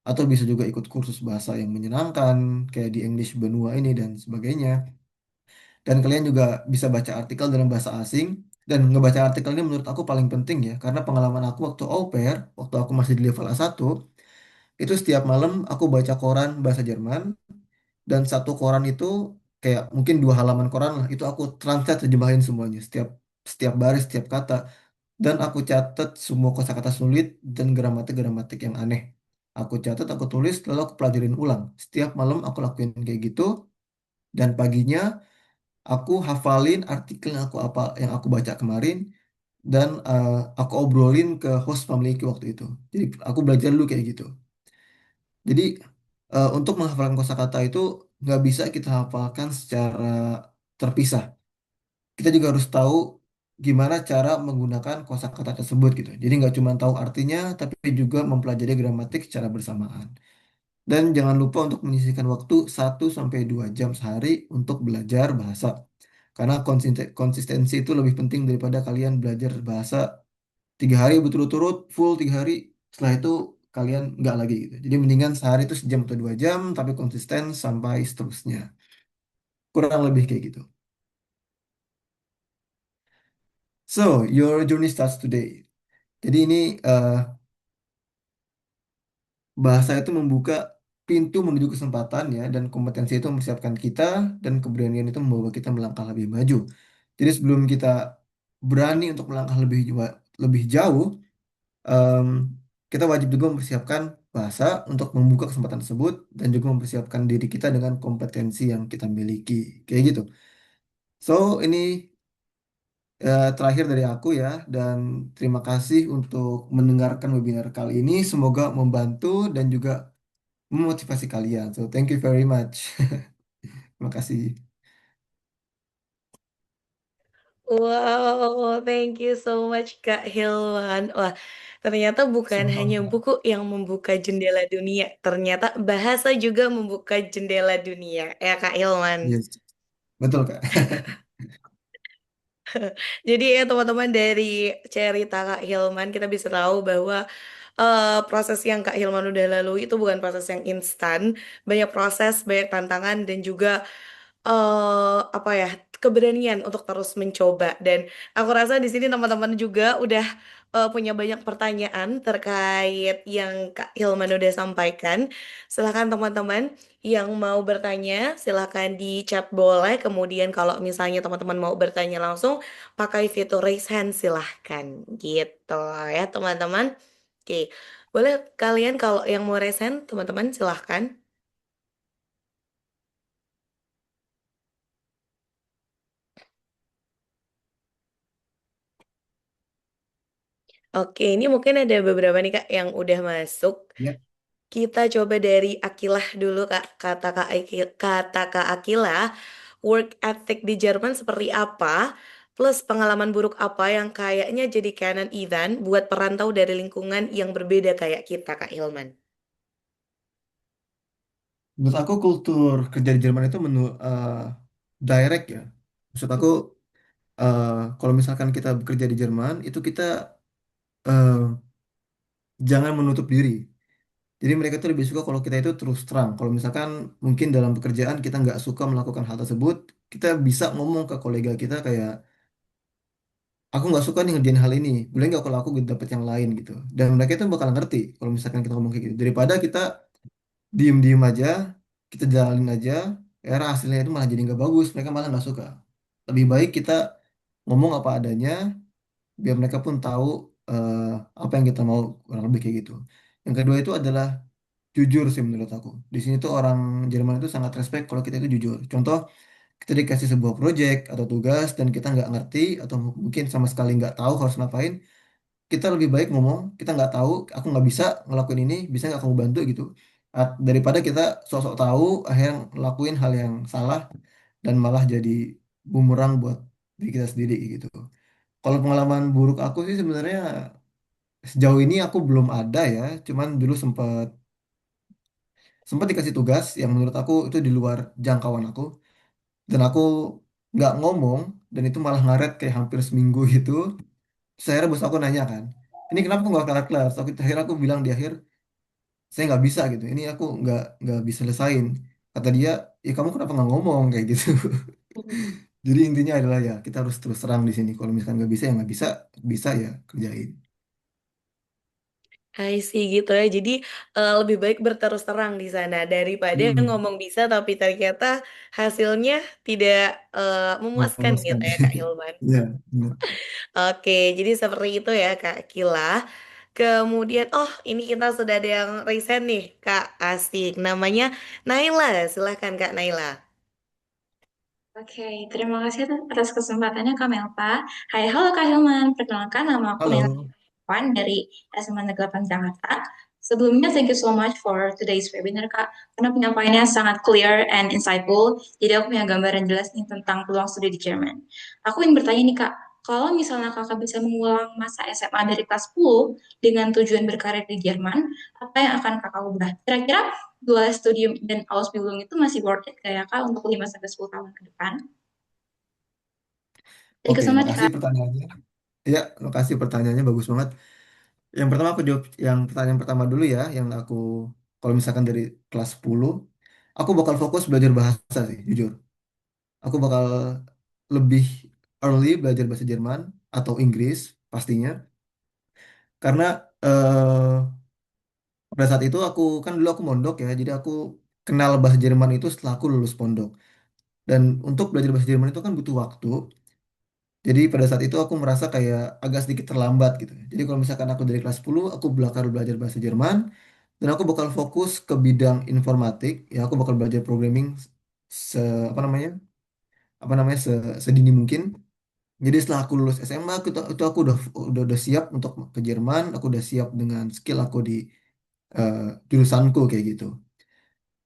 atau bisa juga ikut kursus bahasa yang menyenangkan kayak di English Benua ini dan sebagainya. Dan kalian juga bisa baca artikel dalam bahasa asing. Dan ngebaca artikel ini menurut aku paling penting ya, karena pengalaman aku waktu au pair, waktu aku masih di level A1, itu setiap malam aku baca koran bahasa Jerman, dan satu koran itu kayak mungkin 2 halaman koran lah, itu aku translate terjemahin semuanya, setiap setiap baris, setiap kata, dan aku catat semua kosakata sulit dan gramatik-gramatik yang aneh. Aku catat, aku tulis, lalu aku pelajarin ulang. Setiap malam aku lakuin kayak gitu, dan paginya aku hafalin artikel yang aku baca kemarin dan aku obrolin ke host family waktu itu. Jadi aku belajar dulu kayak gitu. Jadi untuk menghafalkan kosakata itu nggak bisa kita hafalkan secara terpisah. Kita juga harus tahu gimana cara menggunakan kosakata tersebut gitu. Jadi nggak cuma tahu artinya, tapi juga mempelajari gramatik secara bersamaan. Dan jangan lupa untuk menyisihkan waktu 1 sampai 2 jam sehari untuk belajar bahasa. Karena konsistensi itu lebih penting daripada kalian belajar bahasa 3 hari berturut-turut, full 3 hari. Setelah itu kalian nggak lagi gitu. Jadi mendingan sehari itu sejam atau 2 jam, tapi konsisten sampai seterusnya. Kurang lebih kayak gitu. So, your journey starts today. Jadi ini bahasa itu membuka pintu menuju kesempatan ya, dan kompetensi itu mempersiapkan kita, dan keberanian itu membawa kita melangkah lebih maju. Jadi sebelum kita berani untuk melangkah lebih jauh, em, kita wajib juga mempersiapkan bahasa untuk membuka kesempatan tersebut, dan juga mempersiapkan diri kita dengan kompetensi yang kita miliki. Kayak gitu. So, ini terakhir dari aku ya, dan terima kasih untuk mendengarkan webinar kali ini. Semoga membantu dan juga memotivasi kalian. So, thank you very much. Terima kasih. Wow, thank you so much Kak Hilman. Wah, ternyata bukan hanya Sama-sama. buku yang membuka jendela dunia, ternyata bahasa juga membuka jendela dunia, ya Kak Hilman. Yes, betul Kak. Jadi ya teman-teman dari cerita Kak Hilman kita bisa tahu bahwa proses yang Kak Hilman udah lalui itu bukan proses yang instan, banyak proses, banyak tantangan dan juga apa ya keberanian untuk terus mencoba dan aku rasa di sini teman-teman juga udah punya banyak pertanyaan terkait yang Kak Hilman udah sampaikan. Silahkan teman-teman yang mau bertanya silahkan di chat boleh. Kemudian kalau misalnya teman-teman mau bertanya langsung pakai fitur raise hand silahkan gitu ya teman-teman. Oke, boleh kalian kalau yang mau raise hand teman-teman silahkan. Oke, ini mungkin ada beberapa nih Kak yang udah masuk. Ya, Kita coba dari Akilah dulu Kak. Kata Kak Akilah, work ethic di Jerman seperti apa? Plus pengalaman buruk apa yang kayaknya jadi kanan Ethan buat perantau dari lingkungan yang berbeda kayak kita Kak Hilman. menurut aku kultur kerja di Jerman itu direct ya. Maksud aku eh, kalau misalkan kita bekerja di Jerman itu kita eh, jangan menutup diri. Jadi mereka tuh lebih suka kalau kita itu terus terang. Kalau misalkan mungkin dalam pekerjaan kita nggak suka melakukan hal tersebut, kita bisa ngomong ke kolega kita kayak, aku nggak suka nih ngerjain hal ini. Boleh nggak kalau aku dapet yang lain gitu. Dan mereka itu bakal ngerti kalau misalkan kita ngomong kayak gitu. Daripada kita diem-diem aja, kita jalanin aja, era hasilnya itu malah jadi nggak bagus. Mereka malah nggak suka. Lebih baik kita ngomong apa adanya, biar mereka pun tahu eh, apa yang kita mau, kurang lebih kayak gitu. Yang kedua itu adalah jujur sih menurut aku. Di sini tuh orang Jerman itu sangat respect kalau kita itu jujur. Contoh, kita dikasih sebuah project atau tugas dan kita nggak ngerti atau mungkin sama sekali nggak tahu harus ngapain, kita lebih baik ngomong kita nggak tahu, aku nggak bisa ngelakuin ini, bisa nggak kamu bantu gitu. Daripada kita sok-sok tahu akhirnya ngelakuin hal yang salah dan malah jadi bumerang buat diri kita sendiri gitu. Kalau pengalaman buruk aku sih sebenarnya sejauh ini aku belum ada ya, cuman dulu sempat sempat dikasih tugas yang menurut aku itu di luar jangkauan aku dan aku nggak ngomong dan itu malah ngaret kayak hampir seminggu gitu. Terus akhirnya bos aku nanya kan, ini kenapa aku nggak kelar-kelar? Terus akhirnya aku bilang di akhir, saya nggak bisa gitu. Ini aku nggak bisa selesain. Kata dia, ya kamu kenapa nggak ngomong kayak gitu. Jadi intinya adalah ya kita harus terus terang di sini. Kalau misalkan nggak bisa ya nggak bisa, bisa ya kerjain. I see gitu ya. Jadi lebih baik berterus terang di sana daripada Hmm, ngomong bisa tapi ternyata hasilnya tidak memuaskan memuaskan. gitu ya Kak Hilman. Iya, benar. Oke, jadi seperti itu ya Kak Kila. Kemudian, oh ini kita sudah ada yang resign nih Kak, asik. Namanya Naila, silahkan Kak Naila. Oke, terima kasih atas kesempatannya Kak Melpa. Hai, halo Kak Hilman. Perkenalkan nama aku Nela Halo. Wan dari SMA Negeri 8 Jakarta. Sebelumnya, thank you so much for today's webinar, Kak. Karena penyampaiannya sangat clear and insightful. Jadi aku punya gambaran jelas nih tentang peluang studi di Jerman. Aku ingin bertanya nih, Kak. Kalau misalnya kakak bisa mengulang masa SMA dari kelas 10 dengan tujuan berkarir di Jerman, apa yang akan kakak ubah? Kira-kira dua studium dan Ausbildung itu masih worth it kayak Kak untuk 5 sampai 10 tahun ke depan? Thank you Oke, so much, makasih Kak. pertanyaannya. Ya, makasih pertanyaannya bagus banget. Yang pertama aku jawab yang pertanyaan pertama dulu ya, yang aku kalau misalkan dari kelas 10, aku bakal fokus belajar bahasa sih, jujur. Aku bakal lebih early belajar bahasa Jerman atau Inggris pastinya karena pada saat itu aku kan dulu aku mondok ya, jadi aku kenal bahasa Jerman itu setelah aku lulus pondok. Dan untuk belajar bahasa Jerman itu kan butuh waktu. Jadi pada saat itu aku merasa kayak agak sedikit terlambat gitu. Jadi kalau misalkan aku dari kelas 10, aku bakal belajar bahasa Jerman dan aku bakal fokus ke bidang informatik. Ya aku bakal belajar programming se apa namanya? Apa namanya sedini mungkin. Jadi setelah aku lulus SMA, itu aku udah siap untuk ke Jerman, aku udah siap dengan skill aku di eh, jurusanku kayak gitu.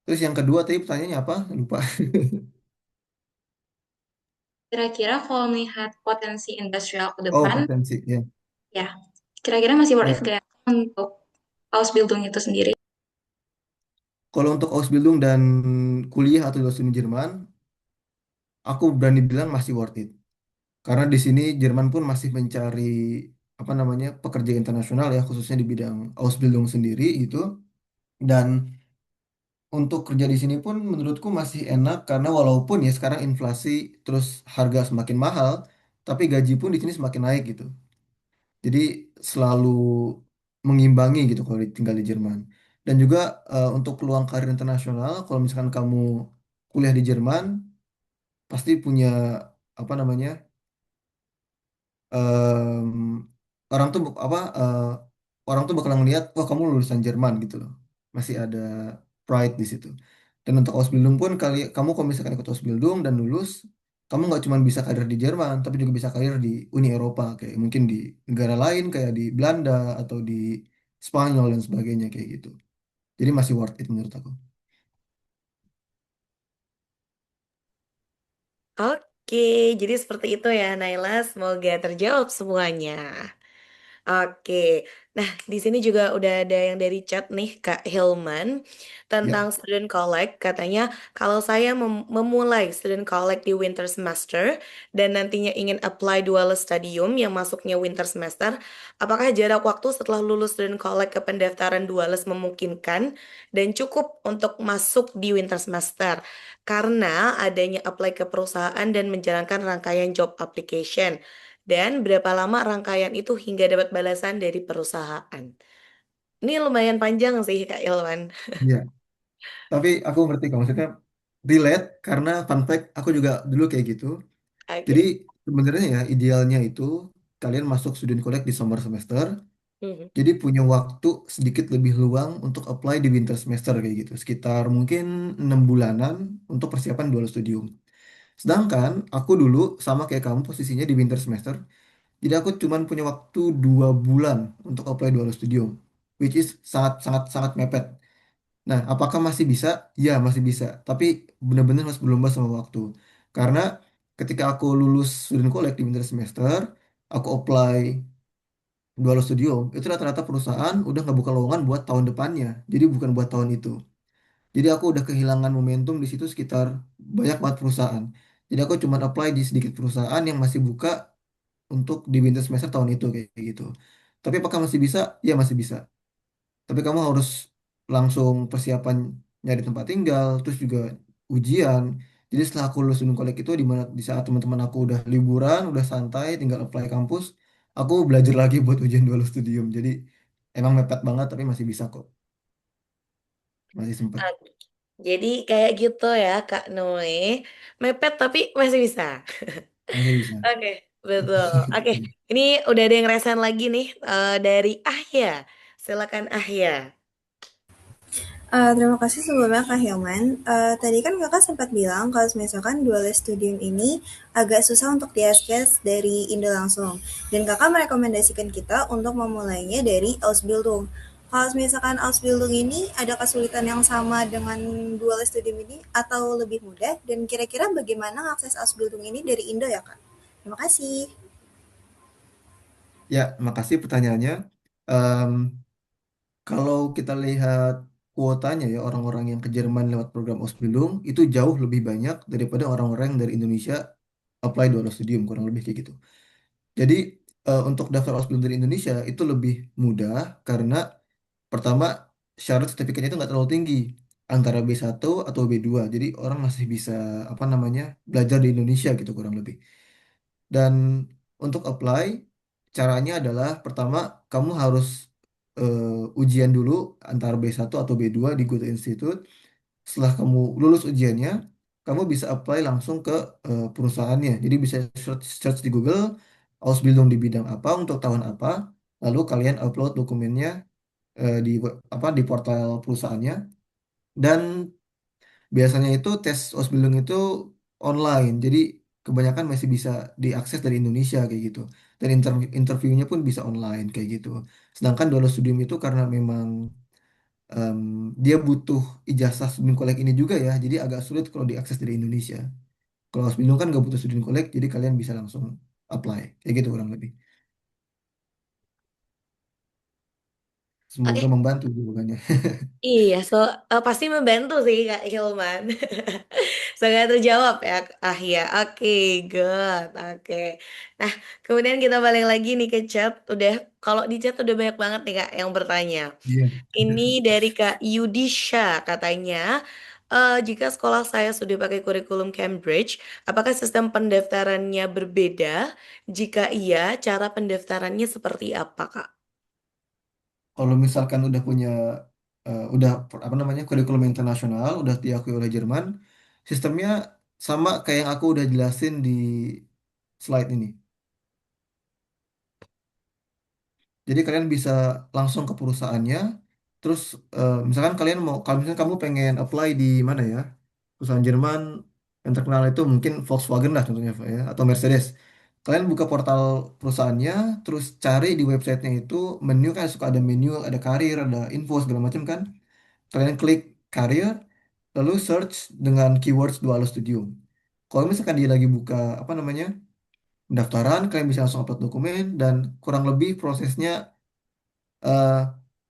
Terus yang kedua tadi pertanyaannya apa? Lupa. Kira-kira kalau melihat potensi industrial ke Oh, depan, potensi ya. ya, kira-kira masih worth it Ya, kayak untuk Ausbildung itu sendiri? kalau untuk Ausbildung dan kuliah atau dosen di Jerman, aku berani bilang masih worth it. Karena di sini Jerman pun masih mencari apa namanya pekerja internasional ya, khususnya di bidang Ausbildung sendiri gitu. Dan untuk kerja di sini pun menurutku masih enak karena walaupun ya sekarang inflasi terus harga semakin mahal, tapi gaji pun di sini semakin naik gitu. Jadi selalu mengimbangi gitu kalau tinggal di Jerman. Dan juga untuk peluang karir internasional, kalau misalkan kamu kuliah di Jerman, pasti punya apa namanya em, orang tuh orang tuh bakal ngeliat, wah kamu lulusan Jerman gitu loh. Masih ada pride di situ. Dan untuk Ausbildung pun kamu kalau misalkan ikut Ausbildung dan lulus, kamu nggak cuma bisa karir di Jerman, tapi juga bisa karir di Uni Eropa kayak mungkin di negara lain kayak di Belanda atau di Spanyol dan sebagainya kayak gitu. Jadi masih worth it menurut aku. Oke, jadi seperti itu ya Naila, semoga terjawab semuanya. Oke, nah di sini juga udah ada yang dari chat nih Kak Hilman tentang Ya, student collect. Katanya kalau saya memulai student collect di winter semester dan nantinya ingin apply dual studium yang masuknya winter semester, apakah jarak waktu setelah lulus student collect ke pendaftaran duales memungkinkan dan cukup untuk masuk di winter semester? Karena adanya apply ke perusahaan dan menjalankan rangkaian job application. Dan berapa lama rangkaian itu hingga dapat balasan dari perusahaan? Ini lumayan panjang sih, Kak Ilwan. ya. Tapi aku ngerti kok maksudnya relate karena fun fact aku juga dulu kayak gitu. Jadi Oke. sebenarnya ya idealnya itu kalian masuk student collect di summer semester, Mhm. jadi punya waktu sedikit lebih luang untuk apply di winter semester kayak gitu, sekitar mungkin 6 bulanan untuk persiapan dual studium. Sedangkan aku dulu sama kayak kamu posisinya di winter semester, jadi aku cuman punya waktu 2 bulan untuk apply dual studium, which is sangat sangat sangat mepet. Nah, apakah masih bisa? Ya, masih bisa. Tapi benar-benar harus berlomba sama waktu. Karena ketika aku lulus student collect di winter semester, aku apply Dual Studio, itu rata-rata perusahaan udah nggak buka lowongan buat tahun depannya. Jadi bukan buat tahun itu. Jadi aku udah kehilangan momentum di situ sekitar banyak banget perusahaan. Jadi aku cuma apply di sedikit perusahaan yang masih buka untuk di winter semester tahun itu kayak gitu. Tapi apakah masih bisa? Ya masih bisa. Tapi kamu harus langsung persiapan nyari tempat tinggal, terus juga ujian. Jadi setelah aku lulus Unung Kolek itu di mana di saat teman-teman aku udah liburan, udah santai, tinggal apply kampus, aku belajar lagi buat ujian dual studium. Jadi emang mepet banget tapi masih bisa kok. Masih sempet. Ah, jadi kayak gitu ya Kak Noe, mepet tapi masih bisa. Masih bisa. Oke, betul. Oke, ini udah ada yang resen lagi nih dari Ahya. Silakan Ahya. Terima kasih sebelumnya Kak Hilman. Tadi kan Kakak sempat bilang kalau misalkan dual studium ini agak susah untuk diakses dari Indo langsung. Dan Kakak merekomendasikan kita untuk memulainya dari Ausbildung. Kalau misalkan Ausbildung ini ada kesulitan yang sama dengan dual studium ini atau lebih mudah? Dan kira-kira bagaimana akses Ausbildung ini dari Indo ya Kak? Terima kasih. Ya, makasih pertanyaannya. Em, Kalau kita lihat kuotanya ya orang-orang yang ke Jerman lewat program Ausbildung itu jauh lebih banyak daripada orang-orang yang dari Indonesia apply dual studium kurang lebih kayak gitu. Jadi untuk daftar Ausbildung dari Indonesia itu lebih mudah karena pertama syarat sertifikatnya itu nggak terlalu tinggi antara B1 atau B2. Jadi orang masih bisa apa namanya belajar di Indonesia gitu kurang lebih. Dan untuk apply, caranya adalah pertama kamu harus ujian dulu antara B1 atau B2 di Goethe Institute. Setelah kamu lulus ujiannya, kamu bisa apply langsung ke perusahaannya. Jadi bisa search di Google, Ausbildung di bidang apa, untuk tahun apa, lalu kalian upload dokumennya di portal perusahaannya. Dan biasanya itu tes Ausbildung itu online, jadi kebanyakan masih bisa diakses dari Indonesia kayak gitu. Dan interviewnya pun bisa online kayak gitu. Sedangkan Download Studium itu karena memang em, dia butuh ijazah student collect ini juga ya, jadi agak sulit kalau diakses dari Indonesia. Kalau Ausbildung kan nggak butuh student collect, jadi kalian bisa langsung apply kayak gitu kurang lebih. Semoga Oke, membantu jawabannya. iya, pasti membantu sih Kak Hilman. Sangat terjawab ya Ahya. Oke, good. Oke. Nah, kemudian kita balik lagi nih ke chat. Udah, kalau di chat udah banyak banget nih Kak yang bertanya. Iya. Ini dari Kak Yudisha katanya, jika sekolah saya sudah pakai kurikulum Cambridge, apakah sistem pendaftarannya berbeda? Jika iya, cara pendaftarannya seperti apa, Kak? Kalau misalkan udah punya apa namanya kurikulum internasional udah diakui oleh Jerman, sistemnya sama kayak yang aku udah jelasin di slide ini. Jadi kalian bisa langsung ke perusahaannya, terus misalkan kalian mau, kalau misalkan kamu pengen apply di mana ya, perusahaan Jerman yang terkenal itu mungkin Volkswagen lah contohnya ya, atau Mercedes. Kalian buka portal perusahaannya, terus cari di websitenya itu menu kan suka ada menu, ada karir, ada info segala macam kan. Kalian klik karir, lalu search dengan keywords Dualo Studio. Kalau misalkan dia lagi buka apa namanya pendaftaran, kalian bisa langsung upload dokumen dan kurang lebih prosesnya eh,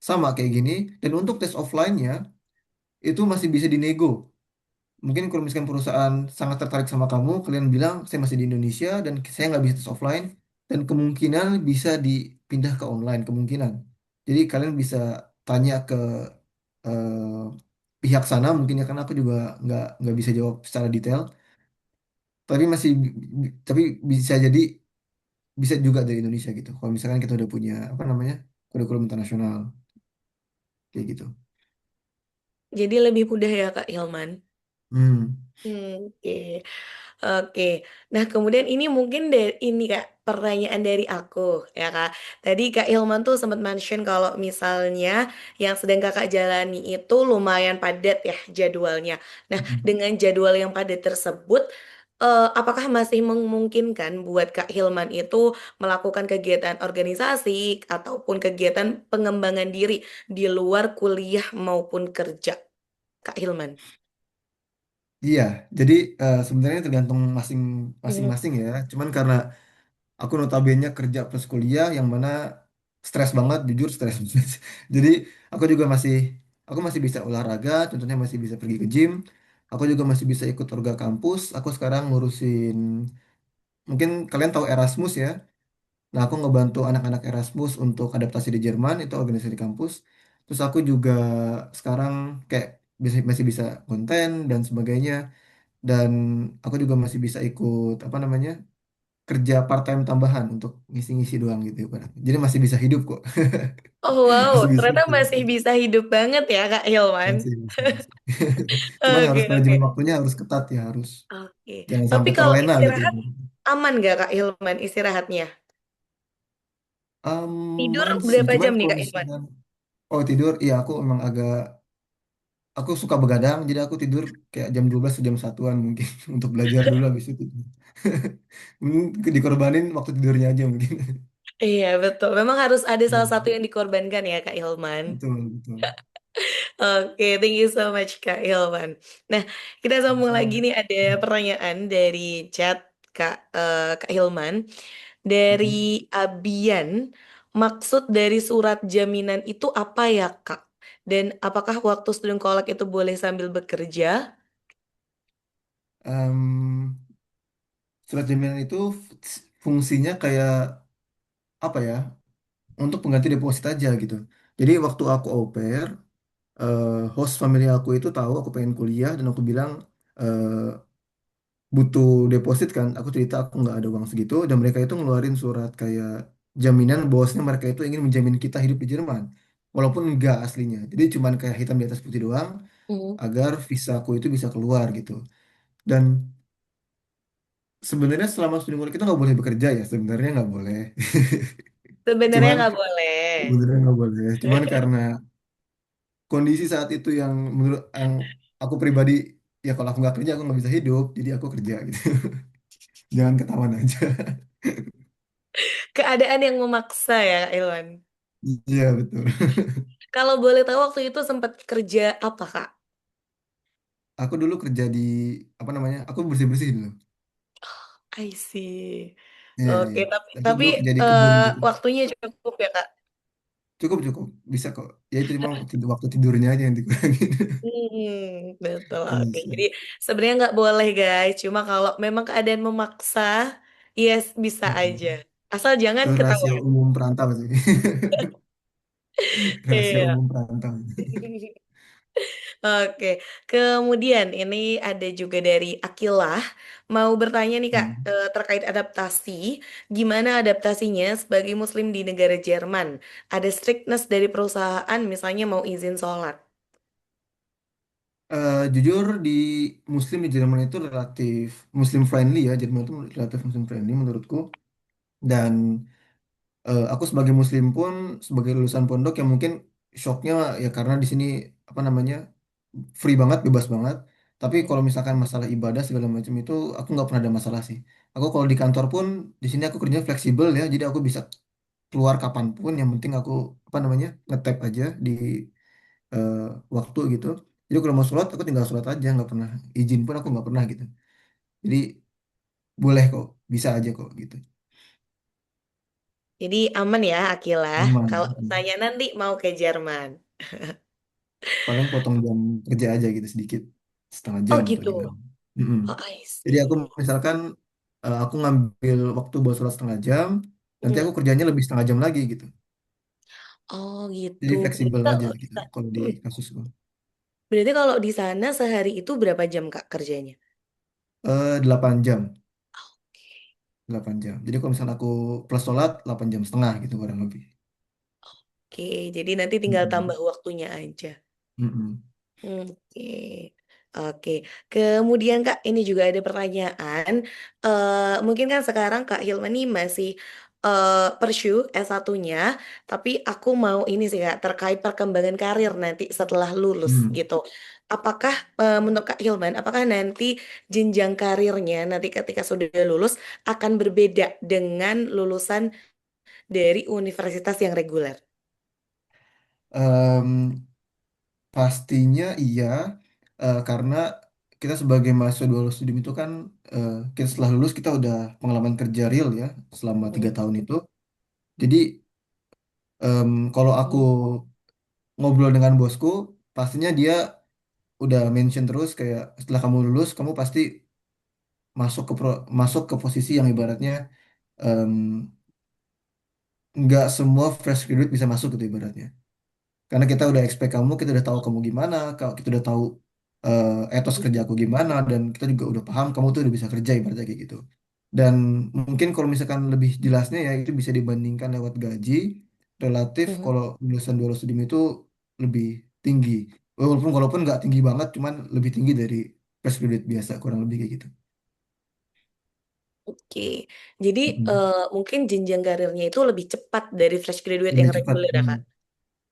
sama kayak gini. Dan untuk tes offline-nya itu masih bisa dinego. Mungkin kalau misalkan perusahaan sangat tertarik sama kamu, kalian bilang saya masih di Indonesia dan saya nggak bisa tes offline, dan kemungkinan bisa dipindah ke online kemungkinan. Jadi kalian bisa tanya ke pihak sana mungkin ya karena aku juga nggak bisa jawab secara detail. Tapi masih tapi bisa jadi bisa juga dari Indonesia gitu. Kalau misalkan kita udah punya apa namanya kurikulum internasional kayak gitu. Jadi lebih mudah ya, Kak Hilman. Hmm. Oke. Oke. Nah, kemudian ini mungkin dari ini Kak. pertanyaan dari aku ya Kak. Tadi Kak Hilman tuh sempat mention kalau misalnya yang sedang Kakak jalani itu lumayan padat ya jadwalnya. Nah, dengan jadwal yang padat tersebut, apakah masih memungkinkan buat Kak Hilman itu melakukan kegiatan organisasi ataupun kegiatan pengembangan diri di luar kuliah maupun kerja, Kak Hilman? Iya, jadi sebenarnya tergantung Mhm. masing-masing ya. Cuman karena aku notabene kerja plus kuliah yang mana stres banget, jujur stres banget. Jadi aku juga aku masih bisa olahraga, contohnya masih bisa pergi ke gym. Aku juga masih bisa ikut orga kampus. Aku sekarang ngurusin, mungkin kalian tahu Erasmus ya. Nah, aku ngebantu anak-anak Erasmus untuk adaptasi di Jerman, itu organisasi di kampus. Terus aku juga sekarang kayak masih bisa konten dan sebagainya. Dan aku juga masih bisa ikut apa namanya kerja part time tambahan untuk ngisi-ngisi doang gitu ibaratnya. Jadi masih bisa hidup kok. Oh wow, Masih bisa ternyata hidup. masih bisa hidup banget ya Kak Hilman. Masih. Cuman harus Oke, manajemen oke. waktunya harus ketat ya, harus Oke. jangan Tapi sampai kalau terlena gitu. istirahat aman gak Kak Hilman istirahatnya? Tidur Main sih, berapa cuman jam nih kalau Kak Hilman? misalkan tidur, iya aku emang aku suka begadang, jadi aku tidur kayak jam 12 atau jam satuan mungkin untuk belajar dulu habis itu tidur. Dikorbanin waktu tidurnya aja mungkin. Iya betul, memang harus ada salah satu Hmm. yang dikorbankan ya Kak Hilman. Betul, betul. Oke, thank you so much Kak Hilman. Nah, kita sambung lagi Sama-sama. nih ada pertanyaan dari chat Kak Hilman. Dari Mm-mm. Abian, maksud dari surat jaminan itu apa ya Kak? Dan apakah waktu student kolek itu boleh sambil bekerja? Em, Surat jaminan itu fungsinya kayak apa ya? Untuk pengganti deposit aja gitu. Jadi waktu aku au pair, host family aku itu tahu aku pengen kuliah dan aku bilang eh, butuh deposit kan. Aku cerita aku nggak ada uang segitu dan mereka itu ngeluarin surat kayak jaminan bahwasanya mereka itu ingin menjamin kita hidup di Jerman. Walaupun enggak aslinya. Jadi cuman kayak hitam di atas putih doang Hmm. agar visaku itu bisa keluar gitu. Dan sebenarnya selama studi kuliah kita nggak boleh bekerja ya, sebenarnya nggak boleh. Sebenarnya Cuman nggak boleh. sebenarnya nggak boleh. Cuman karena kondisi saat itu yang menurut yang aku pribadi ya kalau aku nggak kerja aku nggak bisa hidup, jadi aku kerja gitu. Jangan ketahuan aja. Keadaan yang memaksa ya Kak Ilwan. Iya betul. Kalau boleh tahu waktu itu sempat kerja apa Kak? Aku dulu kerja di apa namanya? Aku bersih-bersih dulu. I see. Iya Oke, iya. tapi Aku tapi dulu kerja di eh, kebun gitu. waktunya cukup ya Kak. Cukup cukup bisa kok. Ya itu cuma waktu tidurnya aja yang dikurangin. Betul. Oke, Bisa. jadi sebenarnya nggak boleh guys. Cuma kalau memang keadaan memaksa, yes bisa aja. Mm-mm. Asal jangan Itu rahasia ketahuan. umum perantau sih. Rahasia Iya. umum perantau. Oke, kemudian ini ada juga dari Akilah mau bertanya nih Kak Hmm. terkait adaptasi, gimana adaptasinya sebagai Muslim di negara Jerman? Ada strictness dari perusahaan, misalnya mau izin sholat. Jujur di Muslim di Jerman itu relatif Muslim friendly ya. Jerman itu relatif Muslim friendly menurutku. Dan aku sebagai Muslim pun sebagai lulusan pondok yang mungkin shocknya ya karena di sini apa namanya free banget, bebas banget. Tapi kalau misalkan masalah ibadah segala macam itu aku nggak pernah ada masalah sih. Aku kalau di kantor pun di sini aku kerja fleksibel ya, jadi aku bisa keluar kapanpun. Yang penting aku apa namanya ngetap aja di eh, waktu gitu. Jadi kalau mau sholat aku tinggal sholat aja, nggak pernah izin pun aku nggak pernah gitu. Jadi boleh kok, bisa aja kok gitu. Jadi aman ya Akilah, kalau Aman. misalnya nanti mau ke Jerman. Paling potong jam kerja aja gitu sedikit, setengah Oh jam atau gitu. gimana. Mm-mm. Oh I Jadi aku see. misalkan aku ngambil waktu buat sholat setengah jam, nanti Mm. aku kerjanya lebih setengah jam lagi gitu. Oh gitu. Jadi Berarti fleksibel aja kalau di gitu sa- kalau di Mm. kasusku. Berarti kalau di sana sehari itu berapa jam Kak kerjanya? 8 jam, 8 jam. Jadi kalau misalnya aku plus sholat 8 jam setengah gitu kurang lebih. Oke, jadi nanti tinggal tambah Mm-mm. waktunya aja. Mm-mm. Oke. Oke, kemudian Kak, ini juga ada pertanyaan. Mungkin kan sekarang Kak Hilman nih masih pursue S1-nya, tapi aku mau ini sih Kak, terkait perkembangan karir nanti setelah lulus Hmm. gitu. Apakah menurut Kak Hilman, apakah nanti jenjang karirnya nanti ketika sudah lulus akan berbeda dengan lulusan dari universitas yang reguler? Em, Pastinya iya, karena kita sebagai mahasiswa dua studium itu kan, kita setelah lulus kita udah pengalaman kerja real ya selama 3 tahun itu. Jadi kalau aku ngobrol dengan bosku, pastinya dia udah mention terus kayak setelah kamu lulus, kamu pasti masuk ke posisi yang ibaratnya em, nggak semua fresh graduate bisa masuk gitu ibaratnya. Karena kita udah expect kamu, kita udah tahu kamu gimana, kita udah tahu etos kerja aku gimana, dan kita juga udah paham kamu tuh udah bisa kerja ibaratnya kayak gitu. Dan mungkin kalau misalkan lebih jelasnya ya itu bisa dibandingkan lewat gaji relatif Mhm. kalau lulusan dua studium itu lebih tinggi. Walaupun nggak tinggi banget, cuman lebih tinggi dari fresh graduate biasa kurang lebih kayak gitu. Oke, jadi Mm-mm. mungkin jenjang karirnya itu lebih cepat dari fresh graduate Lebih yang cepat. reguler ya Kak?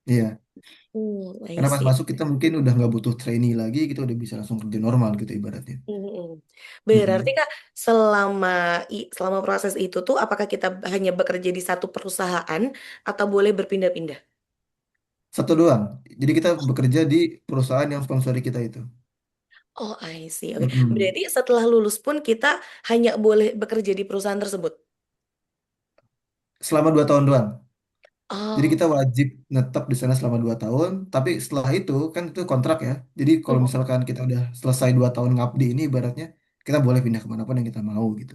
Iya, I karena pas see. masuk kita mungkin udah nggak butuh trainee lagi, kita udah bisa langsung kerja normal gitu ibaratnya. Mm-mm. Berarti Mm-mm. Kak, selama proses itu tuh apakah kita hanya bekerja di satu perusahaan atau boleh berpindah-pindah? Satu doang. Jadi kita bekerja di perusahaan yang sponsori kita itu. Oh, I see. Oke. Mm-mm. Berarti setelah lulus pun kita hanya boleh bekerja di perusahaan tersebut. Selama 2 tahun doang. Jadi Oh. kita wajib netap di sana selama 2 tahun. Tapi setelah itu kan itu kontrak ya. Jadi kalau Mhm. misalkan kita udah selesai 2 tahun ngabdi ini ibaratnya kita boleh pindah kemanapun yang kita mau gitu.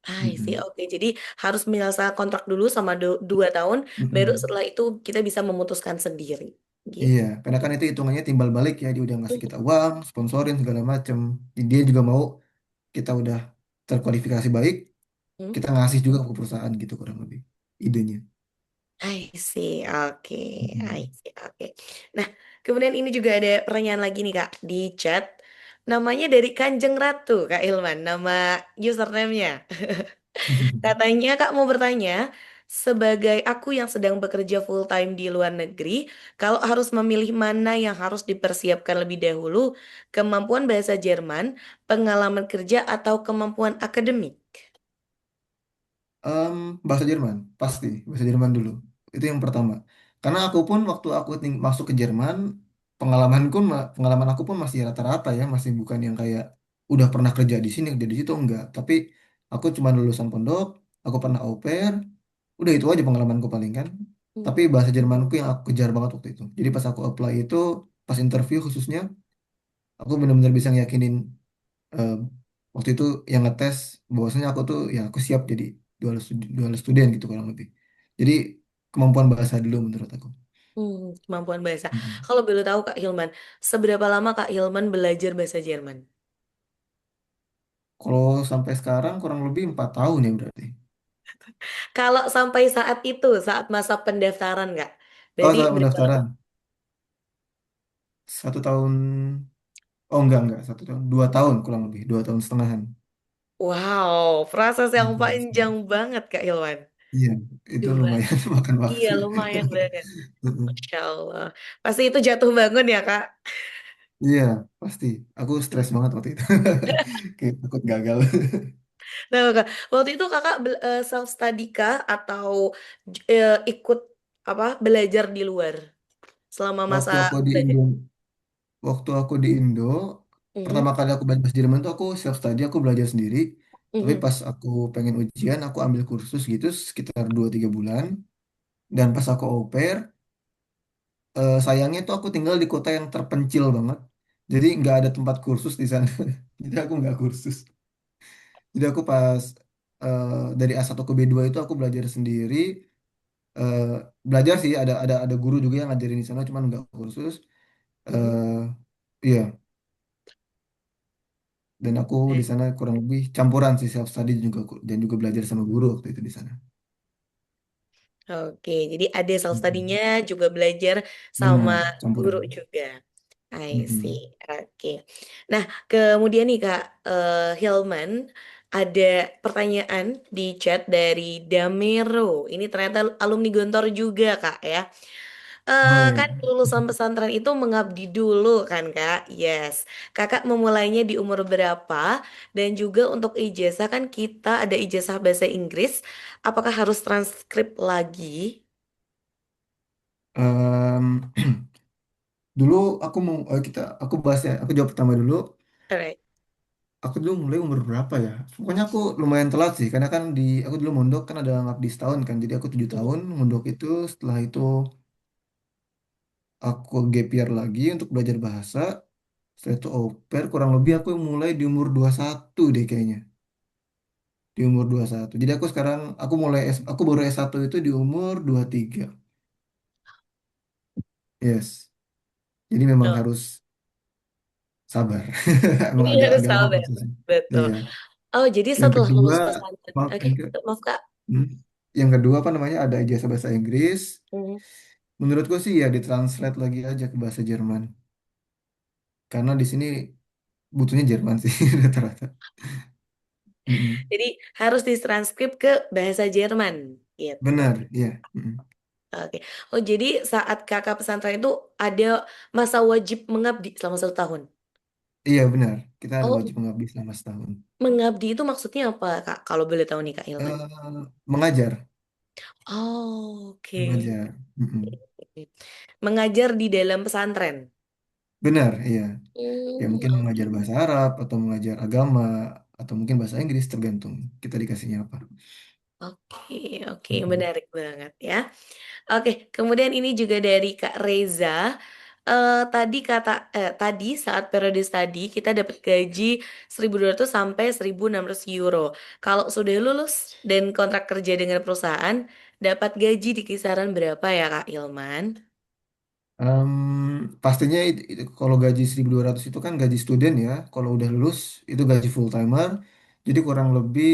I see. Mm-mm. Oke, jadi harus menyelesaikan kontrak dulu sama 2 tahun, baru Mm-mm. setelah itu kita bisa memutuskan sendiri. Gitu. Iya, karena kan itu hitungannya timbal balik ya. Dia udah ngasih kita uang, sponsorin segala macem. Jadi dia juga mau kita udah terkualifikasi baik, Hmm? kita ngasih juga ke perusahaan gitu kurang lebih idenya. I see. Oke, I Mm-mm. see. Oke. Nah, kemudian ini juga ada pertanyaan lagi nih Kak di chat. Namanya dari Kanjeng Ratu, Kak Ilman. Nama username-nya. Katanya Kak mau bertanya, sebagai aku yang sedang bekerja full time di luar negeri, kalau harus memilih mana yang harus dipersiapkan lebih dahulu, kemampuan bahasa Jerman, pengalaman kerja, atau kemampuan akademik? Em, Bahasa Jerman, pasti bahasa Jerman dulu. Itu yang pertama. Karena aku pun waktu aku masuk ke Jerman, pengalaman aku pun masih rata-rata ya, masih bukan yang kayak udah pernah kerja di sini, kerja di situ enggak. Tapi aku cuma lulusan pondok, aku pernah au pair, udah itu aja pengalamanku paling kan. Hmm. Tapi bahasa Jermanku yang aku kejar banget waktu itu. Jadi pas aku apply itu, pas interview khususnya, aku benar-benar bisa ngeyakinin eh, waktu itu yang ngetes bahwasanya aku tuh ya aku siap jadi dual student gitu kurang lebih. Jadi kemampuan bahasa dulu menurut aku. Kemampuan bahasa. Mm-mm. Kalau boleh tahu Kak Hilman, seberapa lama Kak Hilman belajar bahasa Jerman? Kalau sampai sekarang kurang lebih 4 tahun ya berarti. Kalau sampai saat itu, saat masa pendaftaran nggak? Oh, Berarti saat berapa lama? pendaftaran 1 tahun. Oh, enggak 1 tahun, 2 tahun kurang lebih 2 tahun setengahan. Wow, proses yang 2 tahun setengah. panjang banget Kak Hilman. Iya, itu Dua. lumayan makan Iya, waktu. lumayan banget. Mm-mm. Masya Allah. Pasti itu jatuh bangun ya Kak? Iya, pasti. Aku stres banget waktu itu. Kayak takut gagal. Nah, Kak, waktu itu Kakak self study kah atau ikut apa belajar di luar selama masa Waktu aku di belajar? Indo Waktu aku di Indo, Mhm, pertama kali aku belajar bahasa Jerman tuh aku self study, aku belajar sendiri. Tapi mhm, pas aku pengen ujian, aku ambil kursus gitu sekitar 2-3 bulan. Dan pas aku au pair, sayangnya tuh aku tinggal di kota yang terpencil banget. Jadi nggak ada tempat kursus di sana. Jadi aku nggak kursus. Jadi aku pas dari A1 ke B2 itu aku belajar sendiri. Eh, Belajar sih, ada guru juga yang ngajarin di sana, cuman nggak kursus. mhm. eh iya, dan aku di sana kurang lebih campuran sih self study juga dan juga belajar sama guru waktu itu di sana. Oke, jadi ada self Mm-mm. study-nya juga belajar sama Benar, guru campuran. juga. I see. Mm-mm. Oke. Nah, kemudian nih Kak Hilman, ada pertanyaan di chat dari Damero. Ini ternyata alumni Gontor juga Kak ya. Oh Kan ya. lulusan pesantren itu mengabdi dulu kan Kak? Yes. Kakak memulainya di umur berapa? Dan juga untuk ijazah kan kita ada ijazah bahasa Inggris. Apakah harus transkrip lagi? Em, dulu aku bahas ya, aku jawab pertama dulu. Alright. Aku dulu mulai umur berapa ya? Pokoknya aku lumayan telat sih, karena kan aku dulu mondok kan ada ngabdi setahun kan, jadi aku 7 tahun mondok itu. Setelah itu aku gap year lagi untuk belajar bahasa. Setelah itu au pair, kurang lebih aku mulai di umur 21 deh kayaknya. Di umur 21. Jadi aku baru S1 itu di umur 23. Yes. Jadi memang Oh, harus sabar. Emang ini harus agak lama sabar. prosesnya. Betul. Iya. Oh, jadi Yang setelah kedua, lulus pesantren. maaf, Oke, maaf Kak. hmm. Yang kedua apa namanya, ada ijazah bahasa Inggris. Hmm. Menurutku sih ya ditranslate lagi aja ke bahasa Jerman. Karena di sini butuhnya Jerman sih rata-rata. Mm-mm. Jadi harus ditranskrip ke bahasa Jerman gitu. Benar, iya. Mm-mm. Oke. Oh, jadi saat kakak pesantren itu ada masa wajib mengabdi selama 1 tahun. Iya benar, kita ada Oh, wajib mengabdi selama setahun. mengabdi itu maksudnya apa Kak? Kalau boleh tahu nih Kak Ilman. Mengajar, Oh, oke. mengajar. Mm-mm. Mengajar di dalam pesantren. Benar, iya. Ya Hmm, mungkin mengajar bahasa Arab atau mengajar agama atau mungkin bahasa Inggris tergantung kita dikasihnya apa. oke, oke, Mm-mm. menarik banget ya. Oke, kemudian ini juga dari Kak Reza. Tadi saat periode studi kita dapat gaji 1.200 sampai 1.600 euro. Kalau sudah lulus dan kontrak kerja dengan perusahaan, dapat gaji di kisaran berapa ya Kak Ilman? Pastinya kalau gaji 1.200 itu kan gaji student ya. Kalau udah lulus itu gaji full timer. Jadi kurang lebih